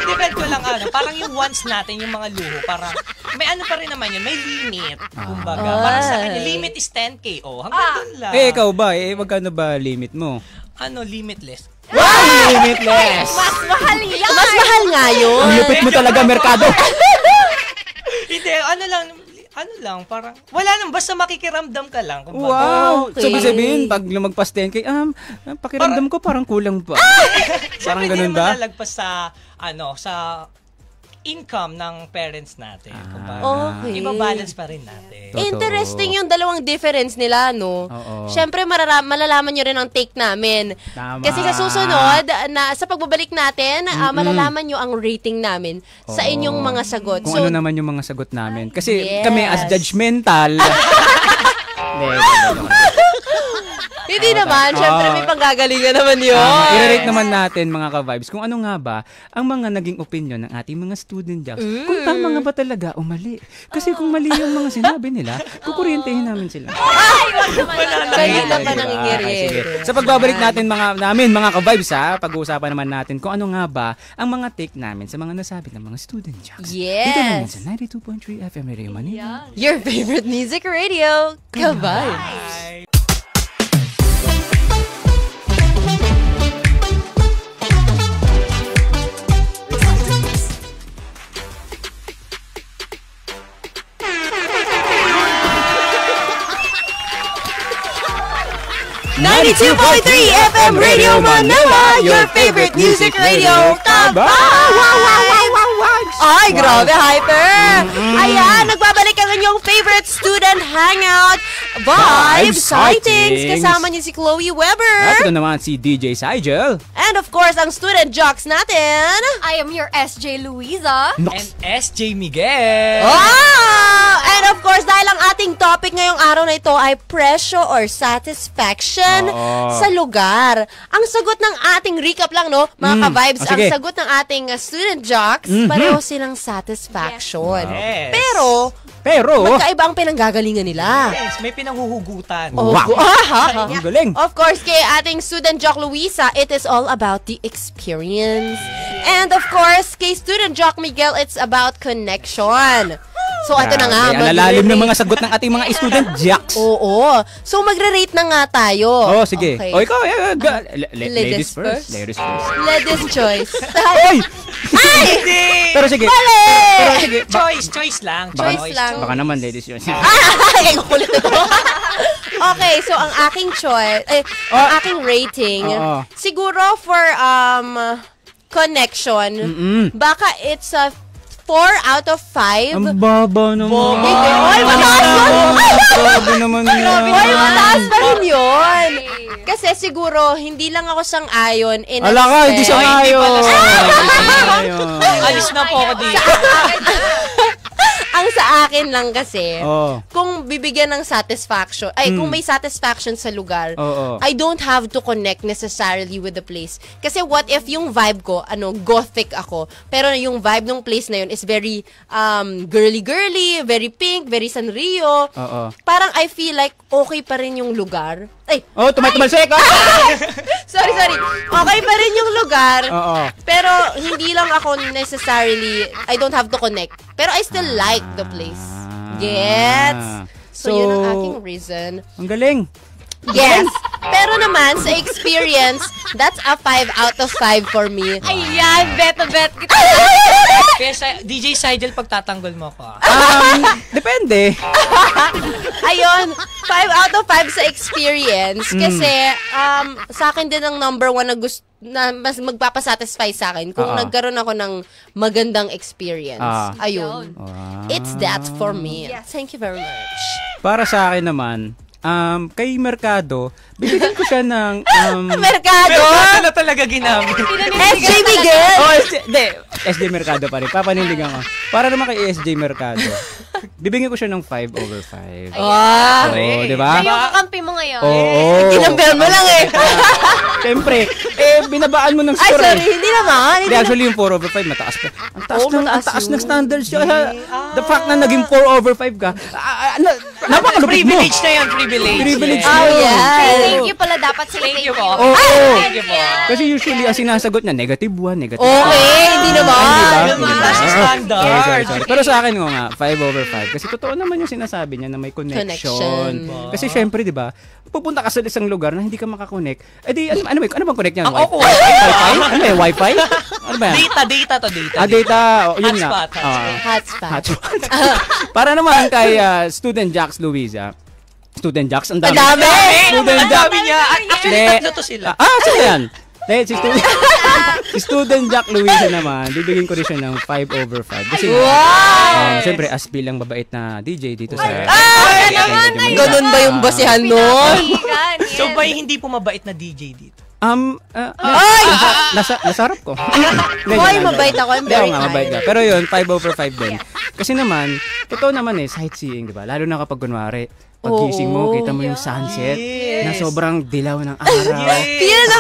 Depend ko lang parang yung wants natin, yung mga luho, parang may ano pa rin naman yun, may limit. Kumbaga, parang sa kanya, limit is 10K. Hanggang doon lang. Ikaw ba? Magkano ba limit mo? Limitless. Wow! Limitless! Mas mahal yan. Mas mahal nga yun. Ang lupit mo talaga, merkado. Hindi, ano lang, parang, wala nang, basta makikiramdam ka lang. Kumbaga. Wow! Okay. So, sabihin, pag lumagpas 10K, pakiramdam ko parang kulang pa. Parang Siyempre, ganun hindi ba? naman lalagpas sa income ng parents natin. Kumbaga, Okay. iba-balance pa rin natin. Totoo. Interesting yung dalawang difference nila, no? Oo. Siyempre, malalaman nyo rin ang take namin. Tama. Kasi sa susunod, sa pagbabalik natin, malalaman nyo ang rating namin sa inyong mga sagot. Kung ano naman yung mga sagot namin. Kasi Yes. kami as judgmental. Hindi naman, syempre may panggagalingan naman yun. I-rate naman natin mga ka-vibes kung ano nga ba ang mga naging opinion ng ating mga student jocks. Kung tama nga ba talaga o mali. Kasi kung mali yung mga sinabi nila, kukuryentehin namin sila. Kayo na pa Diba? nangyayari. Sige. Sa pagbabalik natin mga ka-vibes pag-uusapan naman natin kung ano nga ba ang mga take namin sa mga nasabi ng mga student jocks. Yes. Dito naman sa 92.3 FM Radio Manila. Your favorite music radio, Ka-Vibes. #92.3 FM Radio Manila, your favorite music radio, Ka-Vibes! Ay, grabe, hyper! Ayan, nagbabalik ang inyong favorite student hangout, Vibe Vibe Sightings! Sightings. Kasama niyo si Chloe At Weber. ito naman si DJ Sigel. And of course, ang student jocks natin. I am your SJ Luisa. And SJ Miguel. Wow! And of course, dahil ang ating topic ngayong araw na ito ay presyo or satisfaction sa lugar. Ang sagot ng ating recap lang, no? Mga ka-vibes, ang sige. sagot ng ating student jocks, pareho silang satisfaction. Yes. Pero, magkaiba ang pinanggagalingan nila. Yes, may pinanghuhugutan. Wow! Ang galing! Of course, kay ating student jock Luisa, it is all about the experience. And of course, kay student jock Miguel, it's about connection. So, ito na nga. Ang lalalim ng mga sagot ng ating mga student jocks. Oo. So, magre-rate na nga tayo. Sige. Okay. Ikaw, Ladies ladies first. Ladies first. Ladies choice. Oy! Hindi. Pero sige. Mali! Pero sige. Choice lang. Choice lang. Baka naman ladies yun. Ay, ang kulit ito. Okay, so ang aking choice, ang aking rating, Oo. siguro for connection, baka it's a 4 out of 5. Ang baba naman. Hindi. Ay, mataas yun! Grabe naman yan. Ay, mataas pa rin yun. Kasi siguro, hindi lang ako sang-ayon in Ala ka, hindi siya ngayon. Alis na po ako dito. Ang sa akin lang kasi, Oo. kung bibigyan ng satisfaction, kung may satisfaction sa lugar, Oo. I don't have to connect necessarily with the place. Kasi what if yung vibe ko, gothic ako, pero yung vibe ng place na yun is very girly-girly, very pink, very Sanrio. Oo. Parang I feel like okay pa rin yung lugar. Ay, Tumalsik ka. sorry. Okay pa rin yung lugar. Oo. Pero hindi lang ako necessarily, I don't have to connect. Pero I still like the place. Gets? So, yun ang aking reason. Ang galing. Yes. Pero naman, sa experience, that's a 5 out of 5 for me. Ayan, bet kita. Kaya DJ Sigel, pagtatanggol mo ko. Depende. Ayun, 5 out of 5 sa experience. Kasi, sa akin din ang number 1 na mas magpapasatisfy sa akin kung nagkaroon ako ng magandang experience. Ayun. It's that for me. Thank you very much. Para sa akin naman, kay Mercado, bibigyan ko siya ng Mercado! Ito na talaga ginamit. SJ Miguel! SJ Mercado pa rin. Papanindigan ko. Para naman kay SJ Mercado. bibigyan ko siya ng 5/5. Wow. Oo, di ba? Yung kakampi mo ngayon. Oo. Kinampihan mo lang eh. Siyempre, binabaan mo ng Ay, score sorry. Hindi naman. Hindi, actually yung 4/5 mataas pa. Ang taas ng standards yun. The fact na naging 4/5 ka, napakalupit mo. Privilege na yan, privilege. Privilege Yes. na yun. Thank you pala dapat sila. Thank you po. Oo. Thank you po. Kasi usually, ang sinasagot niya, -1, -2. Okay, hindi naman. Hindi ba? Taas ng standard. Sorry. Pero sa akin nga, 5/5. Kasi totoo naman yung sinasabi niya na may connection. Kasi syempre, di ba, pupunta ka sa isang lugar na hindi ka makakonect, ano bang connect niya? Ang awkward. Wi-Fi? Ano ba yung Wi-Fi? Ano ba yan? Data to data. Data. Yun nga. Hotspot. Hotspot. Para naman kay Student Jax Luisa. Student Jax, ang dami. Ang dami! Ang dami niya. Actually, tatlo to sila. Sino yan? Si Student Jack Luisa naman, bibigyan ko rin siya ng 5/5. Kasi siyempre, as bilang mabait na DJ dito sa... Ganun ba yung basihan nun? So ba hindi po mabait na DJ dito? Nasa harap ko. Hoy, mabait ako. I'm very mabait ka. Pero yun, 5/5 din. Kasi naman, totoo naman sightseeing, di ba? Lalo na kapag kunwari, pagkising mo, kita mo yung sunset na sobrang dilaw ng araw.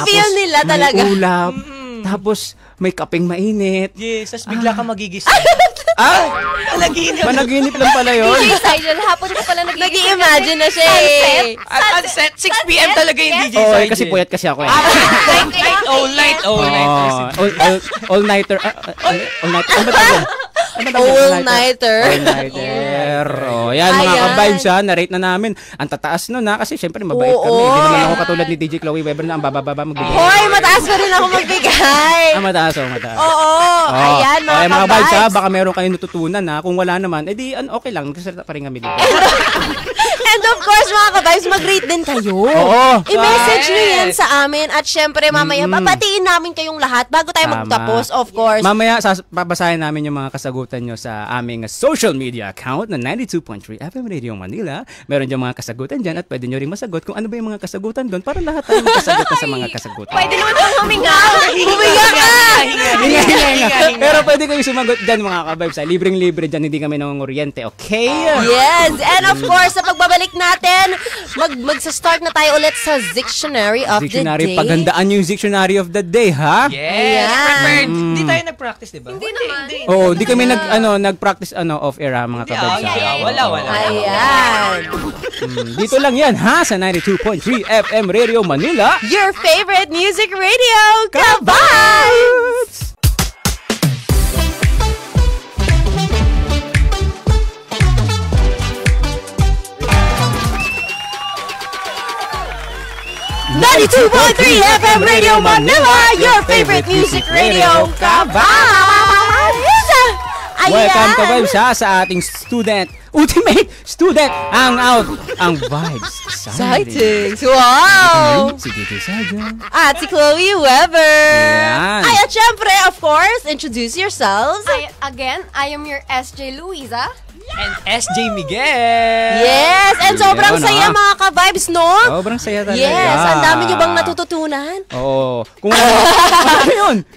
Feel nila talaga. May ulap. Tapos, may kapeng mainit. Yes, tapos bigla ka magigising. Panaginip lang pala yun. DJ Sidel, hapon ko pala Nag-i-imagine na siya eh. At 6 p.m. talaga yung DJ Oo, Sidel. kasi puyat kasi ako eh. All-nighter. All-nighter. All-nighter. Oh, yan mga ka-vibes ha. Na-rate na namin. Ang tataas nun ha. Kasi syempre mabait kami. Hindi naman ako katulad ni DJ Chloe Weber na ang bababa magbigay. Hoy, mataas pa rin ako magbigay. Mataas. Oo. Ayan, mga vibes ha. ka-vibes. Baka meron kayong natutunan ha. Kung wala naman, okay lang. Magsasalita pa rin kami dito. And of course, mga ka-vibes, mag-rate din kayo. Oo. I-message nyo yan sa amin. At syempre, mamaya, papatiin namin kayong lahat bago tayo magtapos, of course. Mamaya, babasahin namin yung mga kasagutan nyo sa aming social media account na 92.3 FM Radio Manila. Meron dyan mga kasagutan dyan at pwede nyo rin masagot kung ano ba yung mga kasagutan doon para lahat tayo makasagot na sa mga kasagutan. Pwede naman kang huminga. Huminga ka! Hinga. Pero pwede kayo sumagot dyan mga ka-vibes. Libreng-libre dyan, hindi kami nangunguryente, okay? Yes! And of course, sa pagbabalik natin, magsa-start na tayo ulit sa Dictionary of the Day. Paghandaan yung Dictionary of the Day, ha? Yes! Prepared. Hindi tayo nag-practice, diba? Hindi naman. Oo, di kami nag-practice off-air ha, mga ka-vibes. Wala. Ayan. Dito lang yan, ha? Sa 92.3 FM Radio Manila. Your favorite music radio, Ka-Vibes! FM Radio Manila, your favorite music radio, Ka-Vibes! Welcome ka-vibes sa ating ultimate student hangout, ang Vibes Sightings! Wow! Si DJ Saja. At si Chloe Weber. Yan. Ay, at syempre, of course, introduce yourselves. I am your SJ Luisa. And SJ Miguel. Yes, and sobrang saya mga ka-vibes, no? Sobrang saya talaga. Yes, ang dami nyo bang natututunan? Oo. Kung ano yun?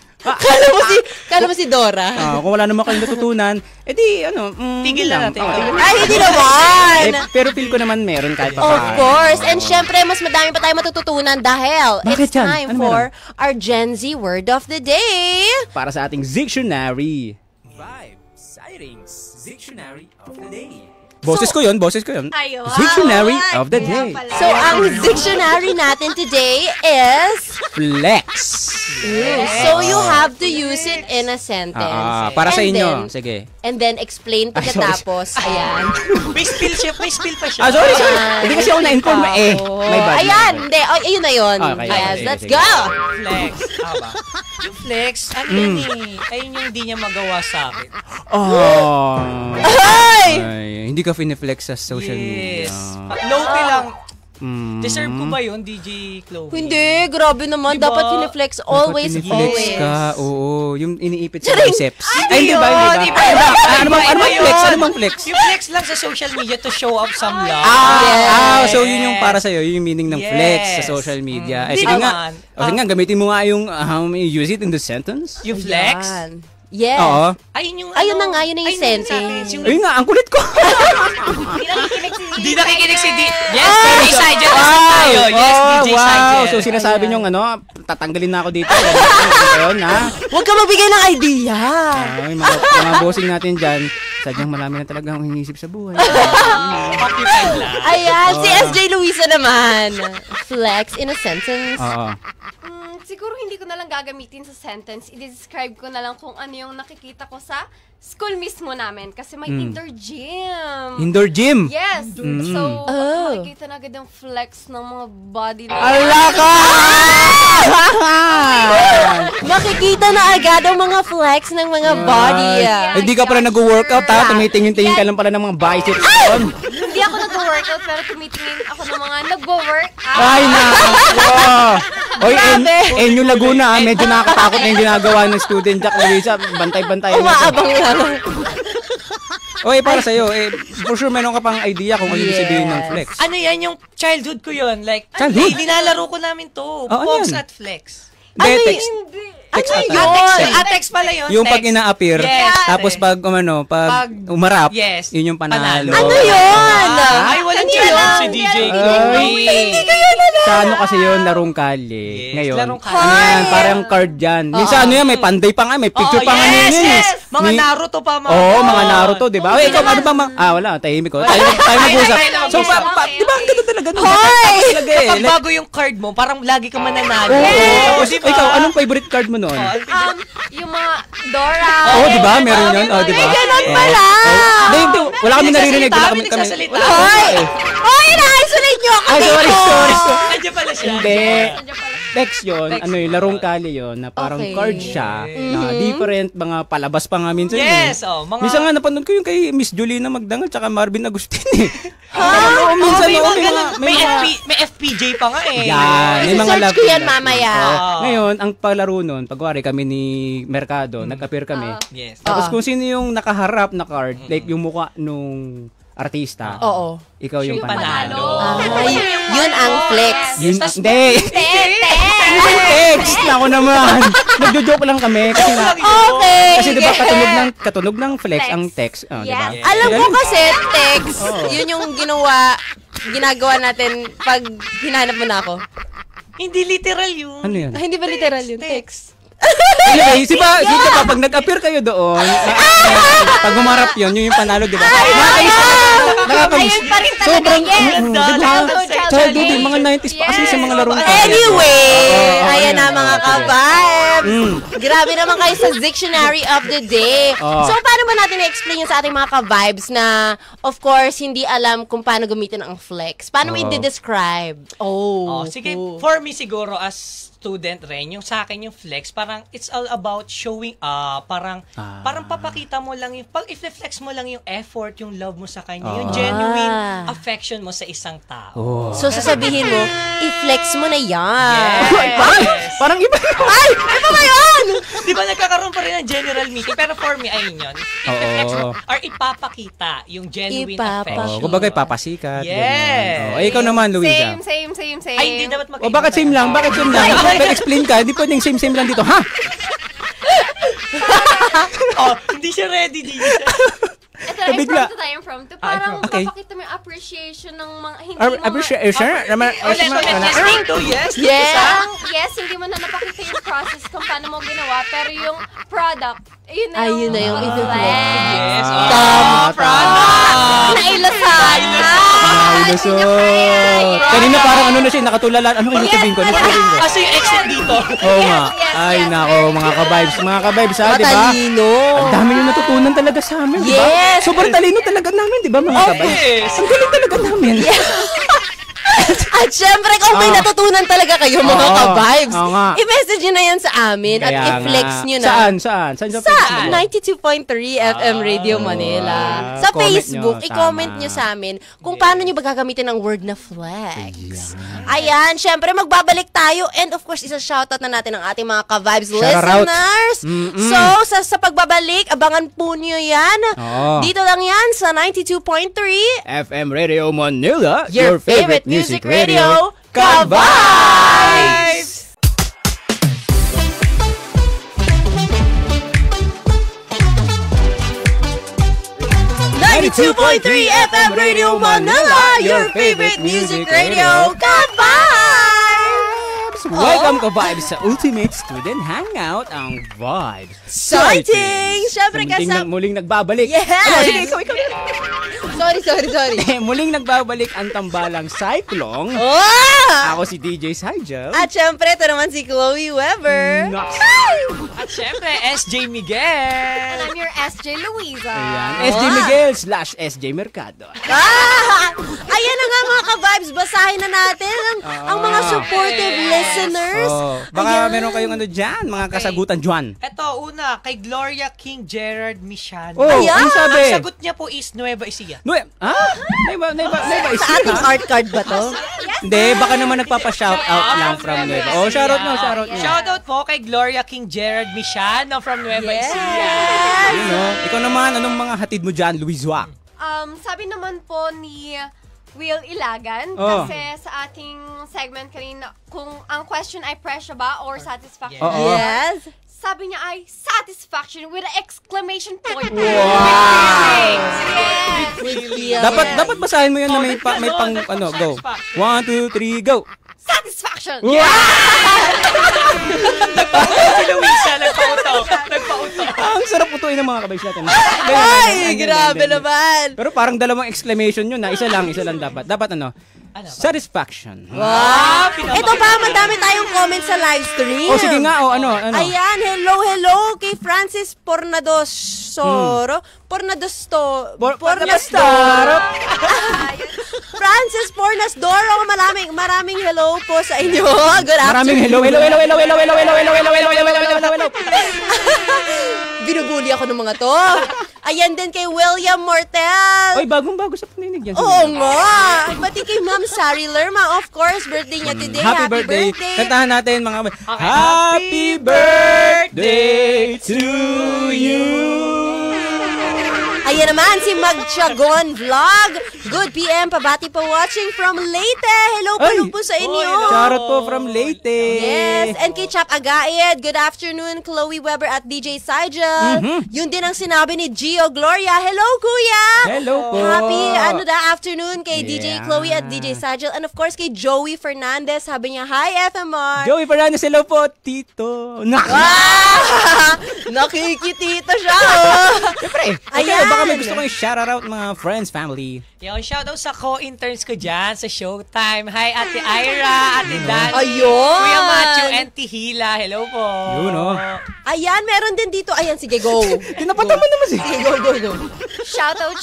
Kala mo si Dora? Kung wala naman kayong natutunan, tigil na natin. Ay, hindi naman! Pero feel ko naman meron kahit pa. Of course. And syempre, mas madami pa tayo matututunan dahil Bakit it's yan? time Ano for our Gen Z Word of the Day. Para sa ating dictionary. Dictionary of the Day. Boses ko yun. Ayun. Dictionary of the Day. So, ang dictionary natin today is Flex. So, you have to use it in a sentence. Para sa And inyo. then- Sige. And then, explain pagkatapos. Ayan. May spill pa siya. Sorry. Hindi kasi ako na-inform eh. May bad. Ayan. Hindi. Ayun na yun. Okay, Yes, sige, let's sige. go. Flex. Ba? Yung flex, yan ayun yung hindi niya magawa sa akin. Ay, hindi ka fineflex sa social media. Low-key lang. Deserve ko ba yun, DJ Chloe? Hindi, grabe naman. Diba? Dapat piniflex always, Dapat pineflex always. ka. Oo, yung iniipit sa biceps. Ay, hindi ba? Di ba? Ano bang flex? Ano bang flex? Yung flex lang sa social media to show off some love. Yes. So yun yung para sa'yo, yung meaning ng flex sa Yes. social media. Di Sige nga. naman. Sige nga, gamitin mo nga yung use it in the sentence. Yung flex? Ayan. Yes. Oo. Ayun na nga, yun na yung sentence. Ayun nga, ang kulit ko. Hindi nakikinig si D. Yes, DJ Sajen. Tayo. Yes, DJ Sajen. So sinasabi niyong tatanggalin na ako dito. Ayun, ha? Huwag ka magbigay ng idea. Ay, mga bossing natin dyan, sadyang marami na talaga akong hinisip sa buhay. Ayan, si SJ Luisa naman. Flex in a sentence. Oo. Siguro hindi ko na lang gagamitin sa sentence. I-describe ko na lang kung ano yung nakikita ko sa school mismo namin. Kasi may indoor gym. Indoor gym? Yes. So, makikita na agad ang flex ng mga body na. Ala ka! Makikita na agad ang mga flex ng mga body. Hindi ka pala nag-workout, ha? Tumitingin-tingin ka lang pala ng mga biceps doon. Hindi ako nag-workout pero tumitingin ako ng mga nag-workout. Ay, nako! Oy, Enyo Laguna, medyo nakakatakot na yung ginagawa ng student Jack Luisa. Bantay-bantay. Umaabang lang. Oy, para sa'yo, for sure meron ka pang idea kung ano yung sabihin ng flex. Ano yan, yung childhood ko yun. Like, Childhood? Nilalaro ko namin to. ano Pogs yan? at flex. Hindi, text. Text ata. Text pala yun. Yung pag text. ina-appear, Yes. tapos pag umarap, Yes. yun yung panalo. Ano yun? Ay, walang challenge si DJ. Sa ano kasi yun, larong kali. Yes, Ngayon, larong kali. ano yan, parang card yan. Minsan ano yan, may panday pa nga, may picture pa nga yes, yun. yes. Mga Naruto pa, mga. Oo, mga Naruto, di ba? Ikaw, ano bang wala, tahimik ko. Tayo mag-usap. So, di ba, ganun talaga. Hoy! Kapag bago yung card mo, parang lagi ka mananalo. Tapos, ikaw, anong favorite card mo noon? Yung mga Dora. Oo, di ba? Meron yun. Oo, di ba? Ganun pala. Hindi, wala kami naririnig. Wala kami. Nagsasalita. Hoy, na-isolate nyo ako Ay, dito. sorry. Nandiyan pala siya. Hindi. Text yun, ano yun, larong kali yun, na parang Okay. card siya, na different, mga palabas pa nga minsan. Yes, Minsan nga napanood ko yung kay Miss Jolina Magdangal tsaka Marvin Agustin eh. Minsan, may mga, may FPJ pa nga eh. yan, may mga Search ko yan mamaya. Ngayon, ang palaro nun, pagwari kami ni Mercado, nag-appear kami. Yes. Tapos kung sino yung nakaharap na card, like yung mukha nung artista, Oo. ikaw yung Yung panalo. Ay, yun ang flex. Yun, hindi. Text na ako naman. Nagjo-joke lang kami kasi nga, Okay. kasi 'di ba katunog ng flex ang text, 'di ba? Yes. Alam ko kasi text, yun yung ginagawa natin pag hinanap mo na ako. Hindi literal yun. Ano 'yun? Hindi ba literal yun? Text. Anyway, di ba pag nag-appear kayo doon, pag humarap yun yung panalo, 'di ba? Nakakamiss. Ayun pa rin talaga, Sobrang, yes. di ba? Childhood, yung mga 90s pa kasi sa mga larong Anyway, ayan na ayan. mga ka-vibes. Grabe naman kayo sa Dictionary of the Day. So, paano ba natin i-explain yun sa ating mga ka-vibes na, of course, hindi alam kung paano gamitin ang flex? Paano mo i-describe? Sige, for me siguro as student rin, yung sa akin yung flex, parang it's all about showing parang papakita mo lang yung, pag i-flex mo lang yung effort, yung love mo sa kanya, yung genuine affection mo sa isang tao. So, sasabihin mo, i-flex mo na yan. Yes. Parang iba. Ay! Ano ba yun? Di ba nagkakaroon pa rin ng general meeting? Pero for me, ayun yun. I-flex mo, or ipapakita yung genuine affection. Kumbaga ipapasikat. Yes. Ganun. Ikaw naman, Luisa. Same. Ay, hindi dapat O bakit same lang? Bakit same lang? Explain ka, hindi pwedeng same lang dito. Ha? Hindi siya ready dito. Ito na, Bigla. from to parang Okay. papakita mo yung appreciation ng mga, hindi mo Appreciation? Yes. Yes, hindi mo na napakita yung process kung paano mo ginawa, pero yung product, Ayun na yung i-flex. Yes. Tama. Nailasan. Ilusot. Kanina parang ano na siya, nakatulalan. Ano kayo sabihin ko? Ano sabihin ko? Kasi yung exit dito. Oo nga. Ay, nako, mga ka-vibes. Mga ka-vibes, ha, di ba? Matalino. Ang dami yung natutunan talaga sa amin, di ba? Yes. Sobrang talino talaga namin, di ba, mga ka-vibes? Yes. Ang galing talaga namin. At syempre, kung may natutunan talaga kayo, mga Oo. ka-vibes, Oo nga. i-message nyo na yan sa amin at Kaya i-flex nga. nyo na. Saan sa Sa Facebook? 92.3 FM Radio Manila. Sa comment Facebook, nyo, i-comment tama. nyo sa amin kung paano nyo ba gagamitin ang word na flex. Ayan, syempre magbabalik tayo and of course, isa-shoutout na natin ang ating mga ka-vibes Shout out. listeners. So, sa pagbabalik, abangan po nyo yan. Oo. Dito lang yan sa 92.3 FM Radio Manila, your favorite music radio, ka-vibes! 92.3 FM Radio Manila, your favorite music radio. Ka-vibes! Welcome ka Vibes sa Ultimate Student Hangout, ang Vibes Sighting! Siyempre muling nagbabalik. Yes! Sige, ikaw. Sorry. Muling nagbabalik ang tambalang Cyclone. Oh! Ako si DJ Sigel. At syempre, ito naman si Chloe Weber. At syempre, SJ Miguel. And I'm your SJ Luisa. Ayan, SJ Miguel / SJ Mercado. Ayan na nga mga ka-vibes, basahin na natin ang mga supportive listeners. Baka meron kayong ano dyan, mga kasagutan dyan. Ito, una, kay Gloria King Gerard Michano. Ano sabi? Ang sagot niya po is Nueva Ecija. Naiba Sa ating art card ba to? Hindi, baka naman nagpapa-shoutout lang from Nueva. Shoutout nyo. Shoutout po kay Gloria King Gerard Michano from Nueva Ecija. Ikaw naman, anong mga hatid mo dyan, Luis Wang? Sabi naman po ni Will Ilagan, Oh. kasi sa ating segment kanina, kung ang question ay pressure ba or satisfaction, Oo. Yes. sabi niya ay satisfaction with an exclamation point. Yes. Dapat basahin mo yan na may pang go. 1, 2, 3, go. Satisfaction! Si Luisa, nagpauto. Ang sarap utuin ng mga kabays natin. Ay, grabe naman. Pero parang dalawang exclamation yun na isa lang dapat. Dapat satisfaction. Wow! Ito pa, madami tayong comment sa live stream. Sige nga, ano? Ayan, hello kay Francis Pornadosoro. Pornasdoro. Francis Pornasdoro, maraming hello po sa inyo. Good afternoon. Maraming hello. Binubuli ako ng mga to. Ayan din kay William Mortel. Oy, bagong-bago sa paninig yan. Oo nga. Pati kay Ma'am Sari Lerma, of course, birthday niya today. Happy birthday. Kantahan natin mga Happy birthday to you. Ayan naman si Magchagon Vlog. Good PM, pabati pa watching from Leyte. Hello po sa inyo. Charot po from Leyte. Yes, and kay Chap Agaid, good afternoon, Chloe Weber at DJ Sigel. Yun din ang sinabi ni Gio Gloria. Hello, Kuya! Hello po. Happy afternoon kay DJ Chloe at DJ Sigel. And of course, kay Joey Fernandez. Sabi niya, hi, FMR. Joey Fernandez, hello po, Tito. Nakikitita siya, oh. Siyempre, Ayan. baka may gusto kong shoutout mga friends, family. Yung shoutout sa co-interns ko dyan sa Showtime. Hi, Ate Ira, Ate Dani, Ayun. Kuya Matthew, and Tihila. Hello po. Yun, oh. Ayan, meron din dito. Ayan, sige, go. Tinapatan mo naman Sige, go. Shoutout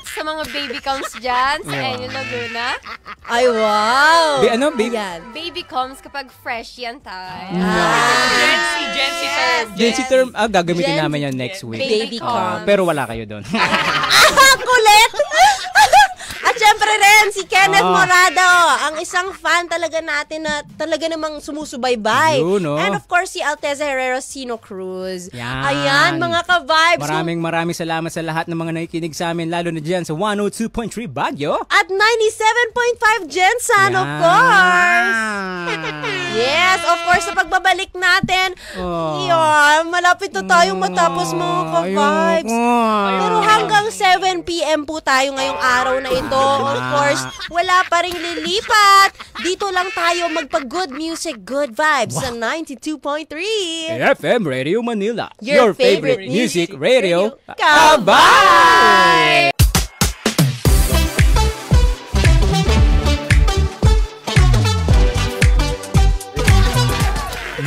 sa mga baby coms dyan sa Enyo Laguna. Ay, wow. Baby? Ayan. Baby coms kapag fresh yan tayo. Gen Z term. Gagamitin Gen Z namin yan next week. Baby coms. Pero wala kayo doon. Kulit! At syempre rin, si Kenneth Morado, ang isang fan talaga natin na talaga namang sumusubaybay. Yun, oh. And of course, si Alteza Herrero Sino Cruz. Yan. Ayan, mga ka-vibes. Maraming salamat sa lahat ng mga nakikinig sa amin, lalo na dyan sa 102.3 Baguio. At 97.5 Jensen, of course. Yes, of course, sa pagbabalik natin, yan, malapit na tayong matapos mga ka-vibes. Pero hanggang 7 p.m. po tayo ngayong araw na ito. Of course, wala pa ring lilipat. Dito lang tayo magpa-good music, good vibes sa 92.3 FM Radio Manila. Your favorite music radio. Kabay!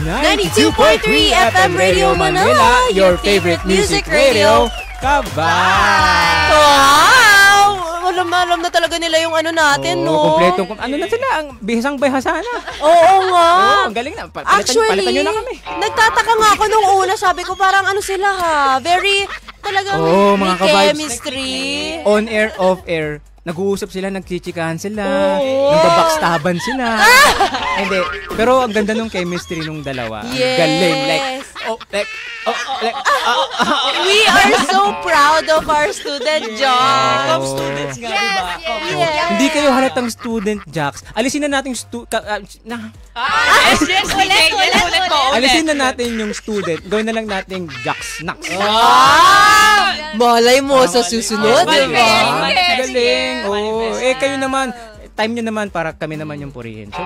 92.3 FM Radio Manila, your favorite music radio. Kabay! Wow! Alam na talaga nila yung ano natin, no? Kompletong, ano na sila, ang bihasang-bihasa na. Oo nga. Ang galing na. Actually, palitan nyo na kami. nagtataka nga ako nung una, sabi ko parang ano sila ha, very, talagang Oo, may mga ka-vibes. chemistry. On air, off air. Nag-uusap sila, nagchichikahan sila, nagbabackstaban sila. Hindi, pero ang ganda nung chemistry nung dalawa. Ang Yes. galing, We are so proud of our student job. Top students nga, diba? Yes. Hindi kayo halatang student jocks. Alisin na natin Yes, ulit po. alisin na natin yung student. Gawin na lang natin jocks knocks. Malay mo sa susunod, di ba? Galing. Oo. Kayo naman, time nyo naman para kami naman yung purihin. So,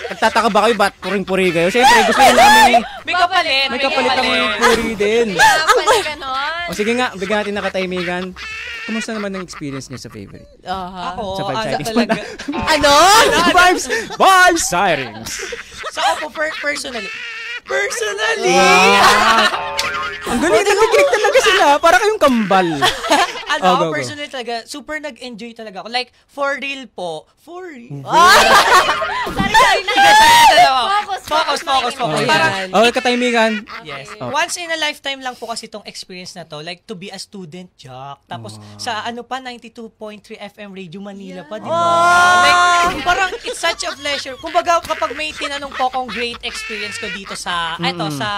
nagtataka ba kayo ba't puring-puri kayo? Siyempre, gusto nyo namin May kapalit. may kapalit ang puri din. Kapal ganon. O sige nga, bigyan natin nakatahimikan. Kumusta naman ang experience niyo sa favorite? Ako, Sa Vibe Sightings. talaga. Ano? Vibe Sightings! Sa ako, personally. Ang galing, nagkikinig talaga sila. Para kayong kambal. Go. Personally talaga, super nag-enjoy talaga ako. Like, for real po. For real. Focus. Parang, Okay, katahimikan. yes. Once in a lifetime lang po kasi itong experience na to. Like, to be a student jock. Tapos, sa 92.3 FM Radio Manila pa, di ba? Like, parang, it's such a pleasure. Kumbaga, kapag may tinanong po akong great experience ko dito sa, sa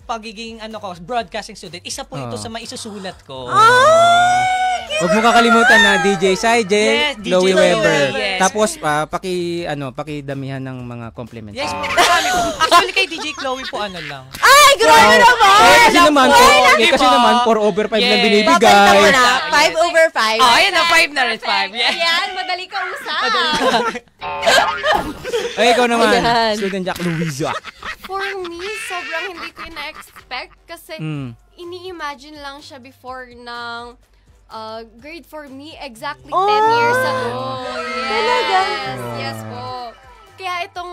pagiging broadcasting student, isa po ito sa maisusulat ko. Huwag mo kakalimutan na DJ Saije, Yes, DJ Chloe Chloe, Weber. yes. Tapos pakidamihan ng mga compliments. Yes, marami po. Actually, kay DJ Chloe po lang. Ay, grabe naman! Kasi naman, Diba? kasi naman 4 over 5 na Yes. binibigay. Babalik mo na, 5 over 5. Ayan na, 5 na rin, 5. Yes. Ayan, madali ka usap. Ay, ikaw naman, Ayan. Student Jack Luisa. For me, sobrang hindi ko na-expect kasi ini-imagine lang siya before ng grade for me exactly 10 years ago. Yes, yes po. Kaya itong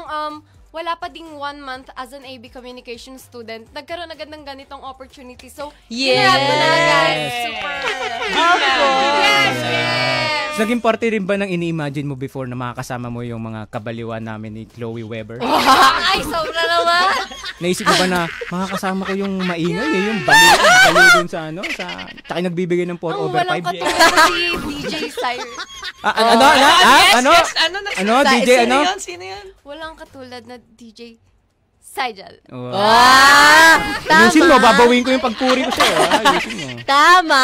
wala pa ding 1 month as an AB communication student, nagkaroon agad ng ganitong opportunity. So, hinarap ko na agad. Super. Yes, yes. Naging parte rin ba ng ini-imagine mo before na makakasama mo yung mga kabaliwan namin ni Chloe Weber? Ay, sobra naman. Naisip mo ba na makakasama ko yung maingay, yung baliw dun sa tsaka yung nagbibigay ng 4 over 5? Walang katulad si DJ Cyrus. DJ, Sino yan? Walang katulad na DJ Saijal. Ayusin mo, babawin ko yung pagpuri ko sa'yo. Ayusin mo. Tama.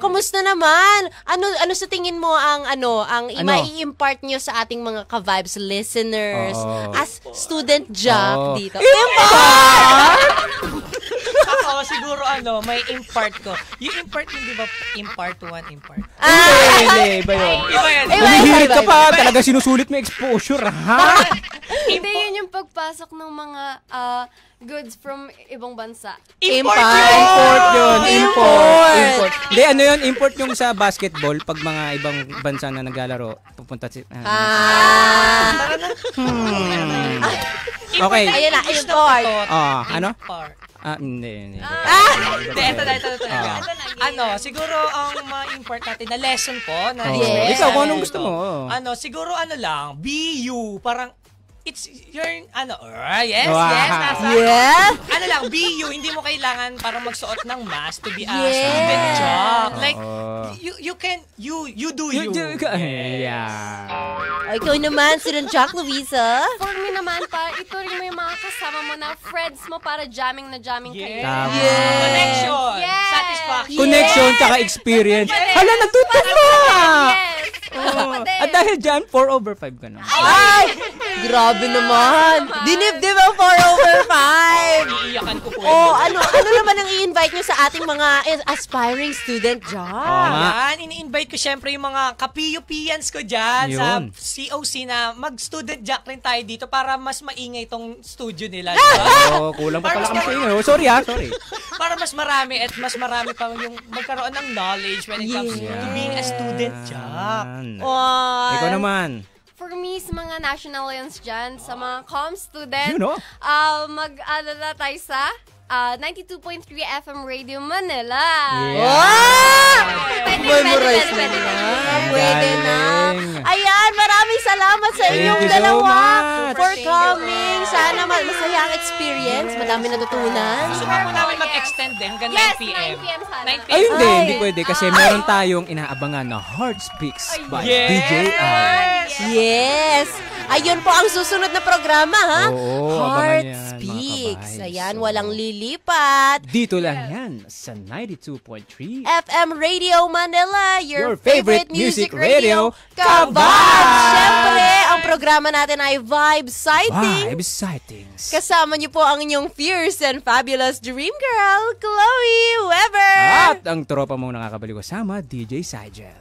Kamusta naman? Ano sa tingin mo ang mai-impart nyo sa ating mga ka-vibes listeners as student jock dito? Ako, siguro may impart ko. Yung impart yun, di ba? Impart 1, impart. Hindi, iba yun. Iba yan. Humihirit ka pa, talaga sinusulit mo exposure, ha? Hindi yun yung pagpasok ng mga goods from ibang bansa. Import yun. Hindi, yun? Import yung sa basketball, pag mga ibang bansa na naglalaro, pupunta Okay. Ayun na, import. Impart. Hindi. Ito. Siguro ang ma-import natin na lesson po. Yes. Ikaw, kung anong gusto mo? Siguro lang, BU, parang, it's your, yes, Wow. nasa, BU, hindi mo kailangan para magsuot ng mask to be a student job. Like, you can, you do you. Ikaw naman, Student Jack Luisa. For me naman, ito rin mo yung mga kasama mo na friends mo para jamming kayo. Tama. Connection. Yes. Satisfaction. Connection tsaka experience. Hala, nagtutuma! Yes. At dahil dyan, 4 over 5 ka na. Ay! Grabe naman. Dinibdib ang 4 over 5. Iiyakan ko po. Ano naman ang i-invite nyo sa ating mga aspiring student job? Yan, ini-invite ko syempre yung mga ka-PUPians ko dyan sa Yun. COC na mag-student jack rin tayo dito para mas maingay tong studio nila. Kulang pa pala kami sa inyo. Sorry. Para mas marami pa yung magkaroon ng knowledge when it comes to being a student jock. Ikaw naman. For me, sa mga nationalians dyan, sa mga comm student, mag-alala tayo sa 92.3 FM Radio Manila. Pwede na. Ayan, maraming salamat sa inyong dalawa for coming. Sana masaya ang experience. Madami natutunan. Gusto mo namin mag-extend hanggang 9 p.m. 9 p.m. sana. 9 p.m. Ay, hindi pwede kasi meron tayong inaabangan na Heart Speaks by DJ Al. Yes. Ayun po ang susunod na programa, ha? Heart abangan yan, Speaks. mga ka-vibes. Ayan, walang lilipat. Dito lang yan sa 92.3 FM Radio Manila, your Your favorite favorite music music radio, radio, Ka-Vibes! Siyempre, ang programa programa natin ay Vibe Sightings. Vibe Sightings. Kasama niyo po ang inyong fierce and fabulous dream girl, Chloe Weber. At ang tropa mong nakakabaliw kasama, DJ Sigel.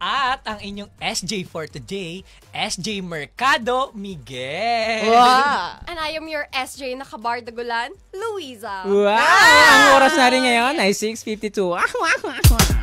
At ang inyong SJ for today, SJ Mercado Miguel. Wow. And I am your SJ na kabardagulan, Luisa. Wow! Ang oras na rin ngayon ay 6:52.